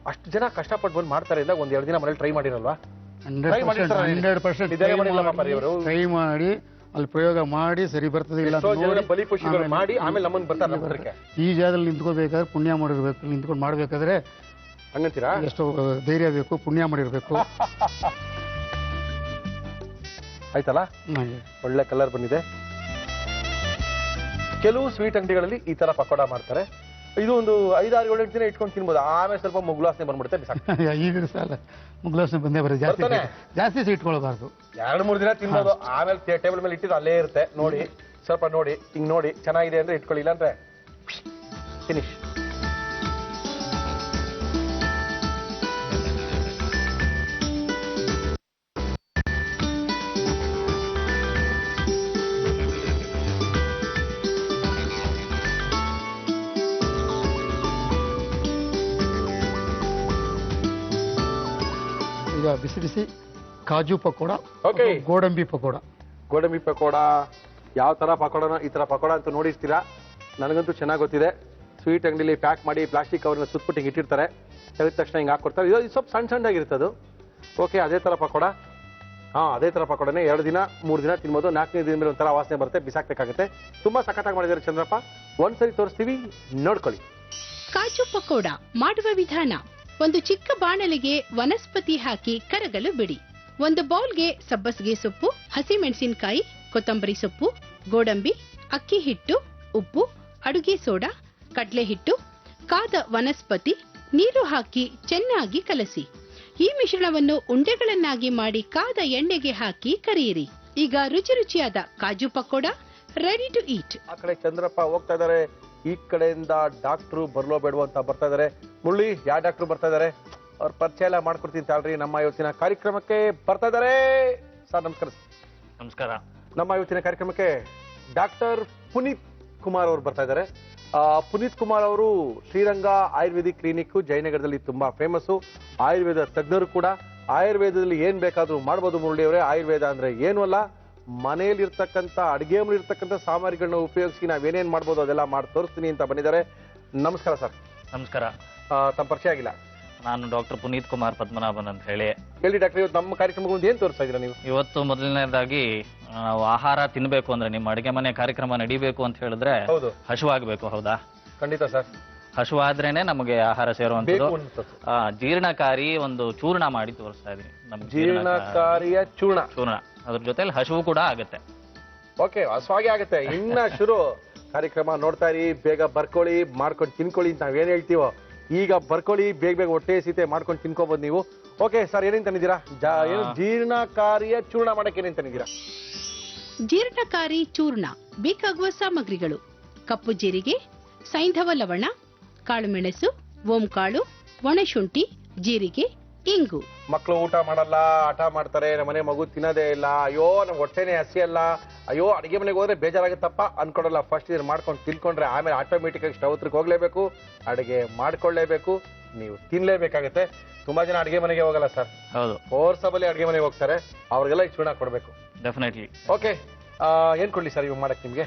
ಅಷ್ಟು ಜನ ಕಷ್ಟಪಟ್ಟು ಬಂದು ಮಾಡ್ತಾರೆ ಇಲ್ಲ, ಒಂದ್ 2 ದಿನ ಮನೇಲಿ ಟ್ರೈ ಮಾಡಿರಲ್ವಾ? 100% ಟ್ರೈ ಮಾಡಿ ಅಲ್ಲಿ ಪ್ರಯೋಗ ಮಾಡಿ ಸರಿ ಬರ್ತದೆ ಇಲ್ಲ ಬಲಿ ಖುಷಿಗಳು ಮಾಡಿ ಆಮೇಲೆ ನಮ್ಮನ್ನು ಬರ್ತಾರೆ. ಈ ಜಾಗದಲ್ಲಿ ನಿಂತ್ಕೋಬೇಕಾದ್ರೆ ಪುಣ್ಯ ಮಾಡಿರ್ಬೇಕು. ನಿಂತ್ಕೊಂಡು ಮಾಡ್ಬೇಕಾದ್ರೆ ಹಂಗಂತೀರಾ? ಎಷ್ಟು ಧೈರ್ಯ ಬೇಕು, ಪುಣ್ಯ ಮಾಡಿರ್ಬೇಕು. ಆಯ್ತಲ್ಲ, ಒಳ್ಳೆ ಕಲರ್ ಬಂದಿದೆ. ಕೆಲವು ಸ್ವೀಟ್ ಅಂಗಡಿಗಳಲ್ಲಿ ಈ ತರ ಪಕೋಡ ಮಾಡ್ತಾರೆ. ಇದು ಒಂದು 5-6-7 ದಿನ ಇಟ್ಕೊಂಡು ತಿನ್ಬೋದು. ಆಮೇಲೆ ಸ್ವಲ್ಪ ಮುಗ್ಲಾಸನೆ ಬಂದ್ಬಿಡುತ್ತೆ. ಈಗ ಸಾಲ ಮುಗ್ಲಾಸನೆ ಬಂದೇ ಬರುತ್ತೆ. ಜಾಸ್ತಿ ಇಟ್ಕೊಳ್ಬಾರ್ದು. 2-3 ದಿನ ತಿನ್ಬೋದು. ಆಮೇಲೆ ಟೇಬಲ್ ಮೇಲೆ ಇಟ್ಟಿದ್ದು ಅಲ್ಲೇ ಇರುತ್ತೆ. ನೋಡಿ, ಸ್ವಲ್ಪ ನೋಡಿ, ಹಿಂಗ್ ನೋಡಿ ಚೆನ್ನಾಗಿದೆ ಅಂದ್ರೆ ಇಟ್ಕೊಳ್ಳಿ, ಇಲ್ಲ ಅಂದ್ರೆ ಫಿನಿಶ್. ಈಗ ಬಿಸಿ ಬಿಸಿ ಕಾಜು ಪಕೋಡ, ಗೋಡಂಬಿ ಪಕೋಡ. ಯಾವ ತರ ಪಕೋಡನ ಈ ತರ ಪಕೋಡ ಅಂತ ನೋಡಿರ್ತೀರಾ? ನನಗಂತೂ ಚೆನ್ನಾಗಿ ಗೊತ್ತಿದೆ. ಸ್ವೀಟ್ ಅಂಗಡಿಲಿ ಪ್ಯಾಕ್ ಮಾಡಿ ಪ್ಲಾಸ್ಟಿಕ್ ಕವರ್ನ ಸುತ್ತಬಿಟ್ಟು ಹಿಂಗೆ ಇಟ್ಟಿರ್ತಾರೆ. ತೆಗೆದ ತಕ್ಷಣ ಹಿಂಗೆ ಹಾಕೊಡ್ತಾರೆ. ಇದು ಸ್ವಲ್ಪ ಸಣ್ಣದಾಗಿರುತ್ತೆ ಅದು. ಓಕೆ, ಅದೇ ತರ ಪಕೋಡ ಅದೇ ತರ ಪಕೋಡನೆ 2 ದಿನ 3 ದಿನ ತಿನ್ಬೋದು. 4ನೇ ದಿನ ಮೇಲೆ ಒಂಥರ ವಾಸನೆ ಬರುತ್ತೆ, ಬಿಸಾಕ್ಬೇಕಾಗುತ್ತೆ. ತುಂಬಾ ಸಖತ್ತಾಗಿ ಮಾಡಿದ್ದಾರೆ ಚಂದ್ರಪ್ಪ. ಒಂದ್ಸರಿ ತೋರಿಸ್ತೀವಿ, ನೋಡ್ಕೊಳ್ಳಿ. ಕಾಜು ಪಕೋಡ ಮಾಡುವ ವಿಧಾನ: ಒಂದು ಚಿಕ್ಕ ಬಾಣಲೆಗೆ ವನಸ್ಪತಿ ಹಾಕಿ ಕರಗಲು ಬಿಡಿ. ಒಂದು ಬೌಲ್ಗೆ ಸಬ್ಬಸಿಗೆ ಸೊಪ್ಪು, ಹಸಿಮೆಣಸಿನಕಾಯಿ, ಕೊತ್ತಂಬರಿ ಸೊಪ್ಪು, ಗೋಡಂಬಿ, ಅಕ್ಕಿ ಹಿಟ್ಟು, ಉಪ್ಪು, ಅಡುಗೆ ಸೋಡಾ, ಕಡಲೆ ಹಿಟ್ಟು, ಕಾದ ವನಸ್ಪತಿ, ನೀರು ಹಾಕಿ ಚೆನ್ನಾಗಿ ಕಲಸಿ. ಈ ಮಿಶ್ರಣವನ್ನು ಉಂಡೆಗಳನ್ನಾಗಿ ಮಾಡಿ ಕಾದ ಎಣ್ಣೆಗೆ ಹಾಕಿ ಕರಿಯಿರಿ. ಈಗ ರುಚಿ ರುಚಿಯಾದ ಕಾಜು ಪಕೋಡ ರೆಡಿ ಟು ಈಟ್. ಆ ಕಡೆ ಚಂದ್ರಪ್ಪ ಹೋಗ್ತಾ ಇದಾರೆ, ಈ ಕಡೆಯಿಂದ ಡಾಕ್ಟ್ರು ಬರ್ಲೋ ಬೇಡವೋ ಅಂತ ಬರ್ತಾ ಇದಾರೆ. ಮುಳ್ಳಿ, ಯಾವ ಡಾಕ್ಟ್ರು ಬರ್ತಾ ಇದಾರೆ? ಅವ್ರ ಪರಿಚಯ ಎಲ್ಲ ಮಾಡ್ಕೊಡ್ತೀನಿ ತಾಳ್ರಿ. ನಮ್ಮ ಇವತ್ತಿನ ಕಾರ್ಯಕ್ರಮಕ್ಕೆ ಬರ್ತಾ ಇದಾರೆ. ಸರ್ ನಮಸ್ಕಾರ. ನಮಸ್ಕಾರ. ನಮ್ಮ ಇವತ್ತಿನ ಕಾರ್ಯಕ್ರಮಕ್ಕೆ ಡಾಕ್ಟರ್ ಪುನೀತ್ ಕುಮಾರ್ ಅವರು ಬರ್ತಾ ಇದ್ದಾರೆ. ಪುನೀತ್ ಕುಮಾರ್ ಅವರು ಶ್ರೀರಂಗ ಆಯುರ್ವೇದಿಕ್ ಕ್ಲಿನಿಕ್ ಜಯನಗರದಲ್ಲಿ ತುಂಬಾ ಫೇಮಸ್ಸು. ಆಯುರ್ವೇದ ತಜ್ಞರು ಕೂಡ. ಆಯುರ್ವೇದದಲ್ಲಿ ಏನ್ ಬೇಕಾದ್ರೂ ಮಾಡ್ಬೋದು. ಮುರಳಿ ಅವರೇ, ಆಯುರ್ವೇದ ಅಂದ್ರೆ ಏನು ಅಲ್ಲ, ಮನೆಯಲ್ಲಿರ್ತಕ್ಕಂಥ ಅಡಿಗೆ ಮನೆಯಲ್ಲಿರ್ತಕ್ಕಂಥ ಸಾಮಗ್ರಿಗಳನ್ನ ಉಪಯೋಗಿಸಿ ನಾವೇನೇನ್ ಮಾಡ್ಬೋದು ಅದೆಲ್ಲ ಮಾಡಿ ತೋರಿಸ್ತೀನಿ ಅಂತ ಬಂದಿದ್ದಾರೆ. ನಮಸ್ಕಾರ ಸರ್. ನಮಸ್ಕಾರ. ತಮ್ಮ ಪರಿಚಯ ಆಗಿಲ್ಲ. ನಾನು ಡಾಕ್ಟರ್ ಪುನೀತ್ ಕುಮಾರ್ ಪದ್ಮನಾಭನ್ ಅಂತ ಹೇಳಿ. ಹೇಳಿ ಡಾಕ್ಟರ್, ಇವತ್ತು ನಮ್ಮ ಕಾರ್ಯಕ್ರಮಕ್ಕೆ ಏನ್ ತೋರಿಸ್ತಾ ಇದ್ದೀರಾ ನೀವು? ಇವತ್ತು ಮೊದಲನೇದಾಗಿ ನಾವು ಆಹಾರ ತಿನ್ಬೇಕು ಅಂದ್ರೆ, ನಿಮ್ಮ ಅಡಿಗೆ ಮನೆ ಕಾರ್ಯಕ್ರಮ ನಡಿಬೇಕು ಅಂತ ಹೇಳಿದ್ರೆ ಹೌದು, ಹಸುವಾಗಬೇಕು. ಹೌದಾ? ಖಂಡಿತ ಸರ್. ಹಸುವಾದ್ರೇನೆ ನಮಗೆ ಆಹಾರ ಸೇರುವಂತದ್ದು. ಬೇಕು ಅನ್ಸುತ್ತೆ. ಜೀರ್ಣಕಾರಿ ಒಂದು ಚೂರ್ಣ ಮಾಡಿ ತೋರಿಸ್ತಾ ಇದೀನಿ. ನಮ್ಗೆ ಜೀರ್ಣಕಾರಿಯ ಚೂರ್ಣ. ಅದ್ರ ಜೊತೆಲಿ ಹಸುವು ಕೂಡ ಆಗುತ್ತೆ. ಓಕೆ, ಹಸುವಾಗೆ ಆಗುತ್ತೆ. ಇನ್ನ ಶುರು ಕಾರ್ಯಕ್ರಮ ನೋಡ್ತಾ ಇರಿ. ಬೇಗ ಬರ್ಕೊಳ್ಳಿ, ಮಾಡ್ಕೊಂಡು ತಿನ್ಕೊಳ್ಳಿ ಅಂತ ನಾವೇನ್ ಹೇಳ್ತೀವೋ ಈಗ ಬರ್ಕೊಳ್ಳಿ. ಬೇಗ ಬೇಗ ಹೊಟ್ಟೆ ಸೀತೆ ಮಾಡ್ಕೊಂಡು ತಿನ್ಕೋಬಹುದು ನೀವು. ಓಕೆ ಸರ್, ಏನೇನ್ ತಂದಿದ್ದೀರಾ? ಏನು ಜೀರ್ಣಕಾರಿಯ ಚೂರ್ಣ ಮಾಡಕ್ಕೆ ಏನೇನ್ ತಂದಿದ್ದೀರಾ? ಜೀರ್ಣಕಾರಿ ಚೂರ್ಣ ಬೇಕಾಗುವ ಸಾಮಗ್ರಿಗಳು: ಕಪ್ಪು ಜೀರಿಗೆ, ಸೈಂಧವ ಲವಣ, ಕಾಳುಮೆಣಸು, ಓಂಕಾಳು, ಒಣಶುಂಠಿ, ಜೀರಿಗೆ, ಇಂಗು. ಮಕ್ಕಳು ಊಟ ಮಾಡಲ್ಲ, ಹಠ ಮಾಡ್ತಾರೆ, ನಮ್ಮನೆ ಮಗು ತಿನ್ನೋದೇ ಇಲ್ಲ, ಅಯ್ಯೋ ನಮ್ಗೆ ಹೊಟ್ಟೆನೆ ಹಸಿ ಅಲ್ಲ, ಅಯ್ಯೋ ಅಡಿಗೆ ಮನೆಗೆ ಹೋದ್ರೆ ಬೇಜಾರಾಗುತ್ತಪ್ಪ ಅನ್ಕೊಡಲ್ಲ. ಫಸ್ಟ್ ಇದನ್ನ ಮಾಡ್ಕೊಂಡು ತಿನ್ಕೊಂಡ್ರೆ ಆಮೇಲೆ ಆಟೋಮೆಟಿಕ್ ಆಗಿ ಸ್ಟವ್ ಹತ್ರಕ್ಕೆ ಹೋಗ್ಲೇಬೇಕು, ಅಡಿಗೆ ಮಾಡ್ಕೊಳ್ಳೇಬೇಕು, ನೀವು ತಿನ್ಲೇಬೇಕಾಗತ್ತೆ. ತುಂಬಾ ಜನ ಅಡಿಗೆ ಮನೆಗೆ ಹೋಗಲ್ಲ ಸರ್. ಹೌದು, ಫೋರ್ಸಬಲಿ ಅಡಿಗೆ ಮನೆಗೆ ಹೋಗ್ತಾರೆ. ಅವ್ರಿಗೆಲ್ಲ ಈ ಚೂರ್ಣ ಕೊಡ್ಬೇಕು. ಡೆಫಿನೆಟ್ಲಿ. ಓಕೆ, ಏನ್ ಕೊಡ್ಲಿ ಸರ್ ಇವಾಗ ಮಾಡಕ್ ನಿಮ್ಗೆ?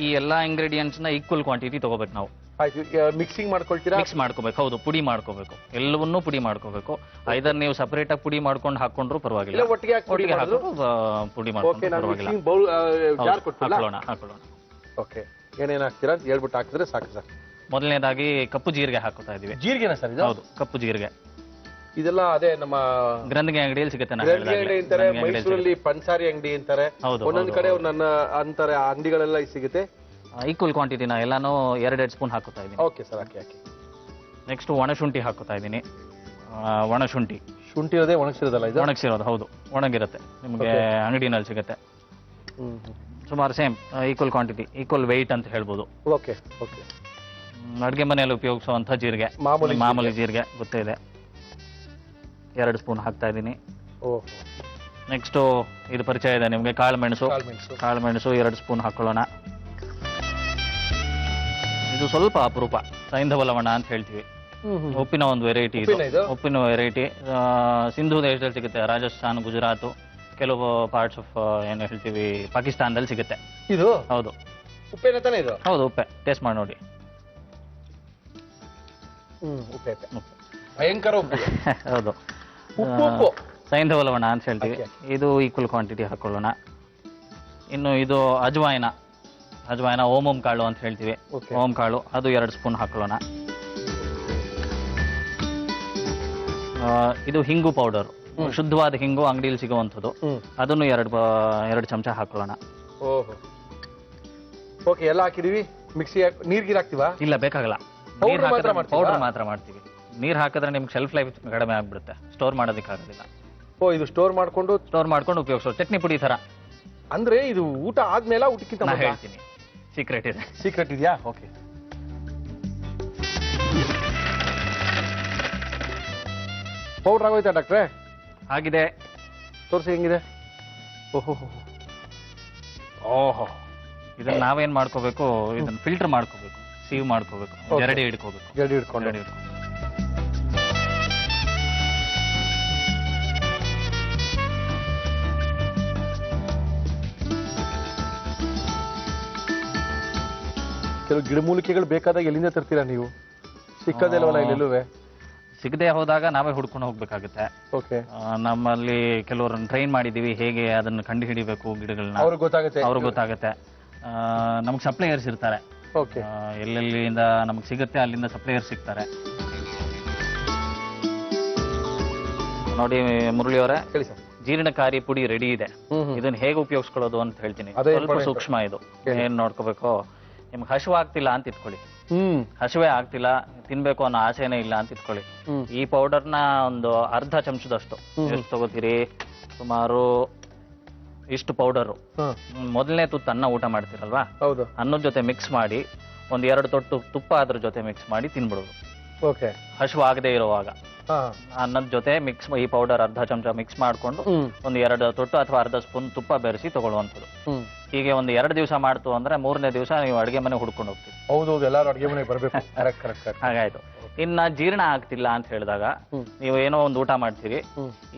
ಈ ಎಲ್ಲಾ ಇಂಗ್ರೀಡಿಯೆಂಟ್ಸ್ ನ ಈಕ್ವಲ್ ಕ್ವಾಂಟಿಟಿ ತಗೋಬೇಕು ನಾವು. ಆಯ್ತು, ಮಿಕ್ಸಿಂಗ್ ಮಾಡ್ಕೊಳ್ತೀರಾ? ಮಿಕ್ಸ್ ಮಾಡ್ಕೋಬೇಕು. ಹೌದು, ಪುಡಿ ಮಾಡ್ಕೋಬೇಕು. ಎಲ್ಲವನ್ನೂ ಪುಡಿ ಮಾಡ್ಕೋಬೇಕು. ಐದರ್ ನೀವು ಸಪರೇಟ್ ಆಗಿ ಪುಡಿ ಮಾಡ್ಕೊಂಡು ಹಾಕೊಂಡ್ರು ಪರವಾಗಿಲ್ಲ, ಒಟ್ಟಿಗೆ ಒಟ್ಟಿಗೆ ಹಾಕೊಂಡು ಪುಡಿ ಮಾಡ್ಕೊಂಡು ಪರವಾಗಿಲ್ಲ. ಹಾಕೊಳ್ಳೋಣ. ಓಕೆ, ಏನೇನ್ ಹಾಕ್ತೀರಾ ಅಂತ ಹೇಳ್ಬಿಟ್ಟು ಹಾಕಿದ್ರೆ ಸಾಕು ಸರ್. ಮೊದಲನೇದಾಗಿ ಕಪ್ಪು ಜೀರಿಗೆ ಹಾಕೋತಾ ಇದೀವಿ. ಜೀರಿಗೆನ ಸರ್ ಇದು? ಹೌದು, ಕಪ್ಪು ಜೀರಿಗೆ. ಇದೆಲ್ಲ ಅದೇ ನಮ್ಮ ಗ್ರಂಥಿಗೆ ಅಂಗಡಿಯಲ್ಲಿ ಸಿಗುತ್ತೆ. ಅಂತಾರೆ, ಮೈಸೂರಲ್ಲಿ ಪಂಚಾರಿ ಅಂಗಡಿ ಅಂತಾರೆ, ಒಂದೊಂದ್ ಕಡೆ ನನ್ನ ಅಂತಾರೆ ಅಂಗಡಿಗಳೆಲ್ಲ ಸಿಗುತ್ತೆ. ಈಕ್ವಲ್ ಕ್ವಾಂಟಿಟಿನ ಎಲ್ಲಾನು 2 ಸ್ಪೂನ್ ಹಾಕೋತಾ ಇದೀನಿ. ಓಕೆ ಸರ್, ಹಾಕಿ. ನೆಕ್ಸ್ಟ್ ಒಣಶುಂಠಿ ಹಾಕೋತಾ ಇದೀನಿ. ಒಣಶುಂಠಿ. ಶುಂಠಿ ಇರೋದೇ ಒಣಗಿಸಿರೋದಲ್ಲ ಇದು? ಒಣಗಿಸಿರೋದು, ಹೌದು, ಒಣಗಿರುತ್ತೆ. ನಿಮಗೆ ಅಂಗಡಿನಲ್ಲಿ ಸಿಗುತ್ತೆ. ಸುಮಾರು same equal quantity, equal weight ಅಂತ ಹೇಳ್ಬೋದು. Okay okay. ಅಡುಗೆ ಮನೆಯಲ್ಲಿ ಉಪಯೋಗಿಸುವಂತ ಜೀರಿಗೆ, ಮಾಮೂಲಿ ಜೀರಿಗೆ ಗೊತ್ತೇ ಇದೆ, 2 ಸ್ಪೂನ್ ಹಾಕ್ತಾ ಇದ್ದೀನಿ. ನೆಕ್ಸ್ಟ್ ಇದು ಪರಿಚಯ ಇದೆ ನಿಮ್ಗೆ, ಕಾಳುಮೆಣಸು. 2 ಸ್ಪೂನ್ ಹಾಕೊಳ್ಳೋಣ. ಇದು ಸ್ವಲ್ಪ ಅಪರೂಪ, ಸೈಂಧವ ಲವಣ ಅಂತ ಹೇಳ್ತೀವಿ. ಉಪ್ಪಿನ ಒಂದು ವೆರೈಟಿ ಇದು. ಉಪ್ಪಿನ ವೆರೈಟಿ ಸಿಂಧು ದೇಶದಲ್ಲಿ ಸಿಗುತ್ತೆ, ರಾಜಸ್ಥಾನ್, ಗುಜರಾತ್, ಕೆಲವು ಪಾರ್ಟ್ಸ್ ಆಫ್ ಏನು ಹೇಳ್ತೀವಿ ಪಾಕಿಸ್ತಾನದಲ್ಲಿ ಸಿಗುತ್ತೆ ಇದು. ಹೌದು, ಉಪ್ಪೇನ ತಾನೇ ಇದು? ಹೌದು, ಉಪ್ಪೆ. ಟೇಸ್ಟ್ ಮಾಡಿ ನೋಡಿ. ಭಯಂಕರ ಉಪ್ಪು. ಹೌದು, ಸೈಂಧವ ಲವಣ ಅಂತ ಹೇಳ್ತೀವಿ. ಇದು ಈಕ್ವಲ್ ಕ್ವಾಂಟಿಟಿ ಹಾಕೊಳ್ಳೋಣ. ಇನ್ನು ಇದು ಅಜ್ವಾಯಿನ, ಓಮಂ ಕಾಳು ಅಂತ ಹೇಳ್ತೀವಿ. ಓಂ ಕಾಳು, ಅದು 2 ಸ್ಪೂನ್ ಹಾಕೊಳ್ಳೋಣ. ಇದು ಹಿಂಗು ಪೌಡರ್, ಶುದ್ಧವಾದ ಹಿಂಗು ಅಂಗಡಿಯಲ್ಲಿ ಸಿಗುವಂಥದ್ದು, ಅದನ್ನು 2 ಚಮಚ ಹಾಕೊಳ್ಳೋಣ. ಓಕೆ, ಎಲ್ಲ ಹಾಕಿದೀವಿ. ಮಿಕ್ಸಿ ನೀರ್ಗಿರ್ ಹಾಕ್ತಿವಾ? ಇಲ್ಲ, ಬೇಕಾಗಲ್ಲ. ಪೌಡರ್ ಮಾತ್ರ ಮಾಡ್ತೀವಿ. ನೀರ್ ಹಾಕಿದ್ರೆ ನಿಮ್ಗೆ ಶೆಲ್ಫ್ ಲೈಫ್ ಕಡಿಮೆ ಆಗ್ಬಿಡುತ್ತೆ, ಸ್ಟೋರ್ ಮಾಡೋದಕ್ಕಾಗೋದಿಲ್ಲ. ಇದು ಸ್ಟೋರ್ ಮಾಡ್ಕೊಂಡು ಉಪಯೋಗಿಸೋ ಚಟ್ನಿ ಪುಡಿ ತರ. ಅಂದ್ರೆ ಇದು ಊಟ ಆದ್ಮೇಲೆ ಊಟಕ್ಕಿಂತ ಹೇಳ್ತೀನಿ, ಸೀಕ್ರೆಟ್ ಇದೆ. ಸೀಕ್ರೆಟ್ ಇದೆಯಾ? ಓಕೆ. ಪೌಡರ್ ಆಗೋಯ್ತಾ ಡಾಕ್ಟ್ರೆ? ಆಗಿದೆ, ತೋರಿಸಿ ಹೆಂಗಿದೆ. ಓಹೋ, ಇದನ್ನ ನಾವೇನ್ ಮಾಡ್ಕೋಬೇಕು, ಇದನ್ನ ಫಿಲ್ಟರ್ ಮಾಡ್ಕೋಬೇಕು, ಸೀವ್ ಮಾಡ್ಕೋಬೇಕು, ಜರಡಿ ಹಿಡ್ಕೋಬೇಕು. ಕೆಲವು ಗಿಡಮೂಲಿಕೆಗಳು ಬೇಕಾದಾಗ ಎಲ್ಲಿಂದ ತರ್ತೀರಾ ನೀವು? ಸಿಕ್ಕದಿಲ್ವಲ್ಲ ಇಲ್ಲೆಲ್ಲುವೆ. ಸಿಗದೆ ಹೋದಾಗ ನಾವೇ ಹುಡ್ಕೊಂಡು ಹೋಗ್ಬೇಕಾಗುತ್ತೆ. ಓಕೆ, ನಮ್ಮಲ್ಲಿ ಕೆಲವರನ್ನ ಟ್ರೈನ್ ಮಾಡಿದೀವಿ ಹೇಗೆ ಅದನ್ನು ಕಂಡು ಹಿಡಿಬೇಕು ಗಿಡಗಳನ್ನ, ಅವ್ರಿಗೆ ಗೊತ್ತಾಗುತ್ತೆ. ನಮ್ಗೆ ಸಪ್ಲೈಯರ್ಸ್ ಇರ್ತಾರೆ, ಎಲ್ಲೆಲ್ಲಿಂದ ನಮ್ಗೆ ಸಿಗುತ್ತೆ ಅಲ್ಲಿಂದ ಸಪ್ಲೈಯರ್ಸ್ ಸಿಗ್ತಾರೆ. ನೋಡಿ ಮುರಳಿ ಅವರೇ, ಜೀರ್ಣಕಾರಿ ಪುಡಿ ರೆಡಿ ಇದೆ. ಇದನ್ನ ಹೇಗೆ ಉಪಯೋಗಿಸ್ಕೊಳ್ಳೋದು ಅಂತ ಹೇಳ್ತೀನಿ. ಸ್ವಲ್ಪ ಸೂಕ್ಷ್ಮ ಇದು. ಏನ್ ನೋಡ್ಕೋಬೇಕು, ನಿಮ್ಗೆ ಹಸಿವು ಆಗ್ತಿಲ್ಲ ಅಂತ ಇಟ್ಕೊಳ್ಳಿ, ಹಸಿವೆ ಆಗ್ತಿಲ್ಲ, ತಿನ್ಬೇಕು ಅನ್ನೋ ಆಸೆನೇ ಇಲ್ಲ ಅಂತ ಇಟ್ಕೊಳ್ಳಿ. ಈ ಪೌಡರ್ನ ಒಂದು ಅರ್ಧ ಚಮಚದಷ್ಟು ಎಷ್ಟು ತಗೋತೀರಿ, ಸುಮಾರು ಇಷ್ಟು ಪೌಡರು ಮೊದಲನೇ ತುತ್ತು ಅನ್ನ ಊಟ ಮಾಡ್ತೀರಲ್ವಾ, ಅನ್ನದ ಜೊತೆ ಮಿಕ್ಸ್ ಮಾಡಿ ಒಂದ್ 2 ತೊಟ್ಟು ತುಪ್ಪ ಅದ್ರ ಜೊತೆ ಮಿಕ್ಸ್ ಮಾಡಿ ತಿನ್ಬಿಡೋದು. ಹಸಿವು ಆಗದೆ ಇರುವಾಗ ಅನ್ನದ ಜೊತೆ ಮಿಕ್ಸ್, ಈ ಪೌಡರ್ ಅರ್ಧ ಚಮಚ ಮಿಕ್ಸ್ ಮಾಡ್ಕೊಂಡು ಒಂದು 2 ತೊಟ್ಟು ಅಥವಾ ಅರ್ಧ ಸ್ಪೂನ್ ತುಪ್ಪ ಬೆರೆಸಿ ತಗೊಳ್ಳುವಂಥದ್ದು. ಹೀಗೆ ಒಂದು 2 ದಿವಸ ಮಾಡ್ತು ಅಂದ್ರೆ 3ನೇ ದಿವಸ ನೀವು ಅಡಿಗೆ ಮನೆ ಹುಡ್ಕೊಂಡು ಹೋಗ್ತೀವಿ. ಹೌದು, ಎಲ್ಲರೂ ಅಡಿಗೆ ಮನೆಗೆ ಬರಬೇಕು. ಹಾಗಾಯ್ತು. ಇನ್ನ ಜೀರ್ಣ ಆಗ್ತಿಲ್ಲ ಅಂತ ಹೇಳಿದಾಗ ನೀವು ಏನೋ ಒಂದು ಊಟ ಮಾಡ್ತೀರಿ,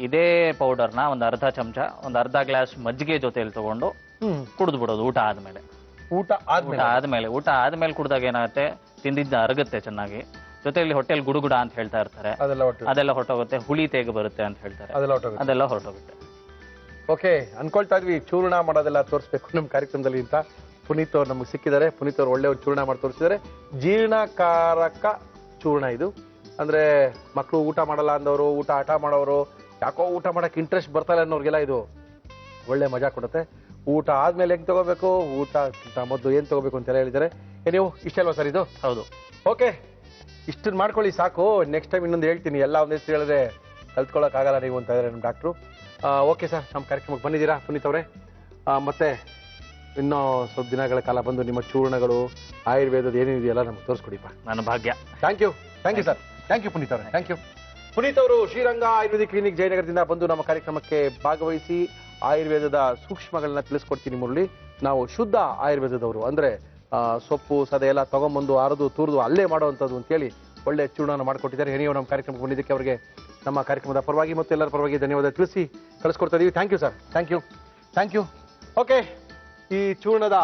ಇದೇ ಪೌಡರ್ನ ಒಂದು ಅರ್ಧ ಚಮಚ, ಒಂದು ಅರ್ಧ ಗ್ಲಾಸ್ ಮಜ್ಜಿಗೆ ಜೊತೆಲಿ ತಗೊಂಡು ಕುಡಿದು ಬಿಡೋದು ಊಟ ಆದ್ಮೇಲೆ. ಊಟ ಆದ್ಮೇಲೆ ಕುಡ್ದಾಗ ಏನಾಗುತ್ತೆ, ತಿಂದಿದ್ದ ಅರಗುತ್ತೆ ಚೆನ್ನಾಗಿ, ಜೊತೆಯಲ್ಲಿ ಹೊಟ್ಟೆಲ್ ಗುಡುಗುಡ ಅಂತ ಹೇಳ್ತಾ ಇರ್ತಾರೆ, ಅದೆಲ್ಲ ಹೊರಟೋಗುತ್ತೆ. ಹುಳಿ ತೇಗ ಬರುತ್ತೆ ಅಂತ ಹೇಳ್ತಾರೆ, ಅದೆಲ್ಲ ಹೊರಟೋಗುತ್ತೆ. ಓಕೆ, ಅನ್ಕೊಳ್ತಾ ಇದ್ವಿ ಚೂರ್ಣ ಮಾಡೋದೆಲ್ಲ ತೋರಿಸ್ಬೇಕು ನಮ್ಮ ಕಾರ್ಯಕ್ರಮದಲ್ಲಿ ಅಂತ. ಪುನೀತ್ ಅವ್ರು ನಮ್ಗೆ ಸಿಕ್ಕಿದ್ದಾರೆ. ಪುನೀತ್ ಅವ್ರು ಒಳ್ಳೆ ಒಂದು ಚೂರ್ಣ ಮಾಡಿ ತೋರಿಸಿದ್ದಾರೆ. ಜೀರ್ಣಕಾರಕ ಚೂರ್ಣ ಇದು. ಅಂದ್ರೆ ಮಕ್ಕಳು ಊಟ ಮಾಡಲ್ಲ ಅಂದವರು, ಊಟ ಹಠ ಮಾಡೋರು, ಯಾಕೋ ಊಟ ಮಾಡಕ್ಕೆ ಇಂಟ್ರೆಸ್ಟ್ ಬರ್ತಾಯಿಲ್ಲ ಅನ್ನೋರ್ಗೆಲ್ಲ ಇದು ಒಳ್ಳೆ ಮಜಾ ಕೊಡುತ್ತೆ. ಊಟ ಆದ್ಮೇಲೆ ಹೆಂಗ್ ತಗೋಬೇಕು, ಊಟ ಮೊದಲು ಏನ್ ತಗೋಬೇಕು ಅಂತೆಲ್ಲ ಹೇಳಿದ್ದಾರೆ. ನೀವು ಇಷ್ಟ ಅಲ್ವಾ ಸರ್ ಇದು? ಹೌದು. ಓಕೆ, ಇಷ್ಟನ್ನ ಮಾಡ್ಕೊಳ್ಳಿ ಸಾಕು. ನೆಕ್ಸ್ಟ್ ಟೈಮ್ ಇನ್ನೊಂದು ಹೇಳ್ತೀನಿ, ಎಲ್ಲ ಒಂದೇ ಹೆಸರು ಹೇಳಿದ್ರೆ ಕಲ್ತ್ಕೊಳ್ಳೋಕೆ ಆಗಲ್ಲ ನೀವು ಅಂತ ಇದ್ದಾರೆ ನಮ್ಮ ಡಾಕ್ಟ್ರು. ಓಕೆ ಸರ್, ನಮ್ಮ ಕಾರ್ಯಕ್ರಮಕ್ಕೆ ಬಂದಿದ್ದೀರಾ ಪುನೀತ್ ಅವರೇ. ಮತ್ತೆ ಇನ್ನೂ ಸ್ವಲ್ಪ ದಿನಗಳ ಕಾಲ ಬಂದು ನಿಮ್ಮ ಚೂರ್ಣಗಳು, ಆಯುರ್ವೇದದ ಏನೇನಿದೆಯಲ್ಲ ನಮ್ಗೆ ತೋರಿಸ್ಕೊಡಿಪ್ಪ. ನನ್ನ ಭಾಗ್ಯ. Thank you sir. Thank you Puneeth ಅವರೇ. Thank you. ಪುನೀತ್ ಅವರು ಶ್ರೀರಂಗ ಆಯುರ್ವೇದಿಕ್ ಕ್ಲಿನಿಕ್ ಜಯನಗರದಿಂದ ಬಂದು ನಮ್ಮ ಕಾರ್ಯಕ್ರಮಕ್ಕೆ ಭಾಗವಹಿಸಿ ಆಯುರ್ವೇದದ ಸೂಕ್ಷ್ಮಗಳನ್ನ ತಿಳಿಸ್ಕೊಡ್ತೀನಿ. ಮುರಳಿ, ನಾವು ಶುದ್ಧ ಆಯುರ್ವೇದದವರು, ಅಂದ್ರೆ ಸೊಪ್ಪು ಸದೆ ಎಲ್ಲ ತಗೊಂಬಂದು ಅರದು ತೂರ್ದು ಅಲ್ಲೇ ಮಾಡುವಂಥದ್ದು ಅಂತೇಳಿ ಒಳ್ಳೆ ಚೂರ್ಣನ ಮಾಡಿಕೊಟ್ಟಿದ್ದಾರೆ. ನೀವು ನಮ್ಮ ಕಾರ್ಯಕ್ರಮಕ್ಕೆ ಬಂದಿದ್ದಕ್ಕೆ ಅವರಿಗೆ ನಮ್ಮ ಕಾರ್ಯಕ್ರಮದ ಪರವಾಗಿ ಮತ್ತು ಎಲ್ಲರ ಪರವಾಗಿ ಧನ್ಯವಾದ ತಿಳಿಸಿ ಕಳಿಸ್ಕೊಡ್ತಾ ಇದೀವಿ. Thank you sir. Thank you. Okay, ಈ ಚೂರ್ಣದ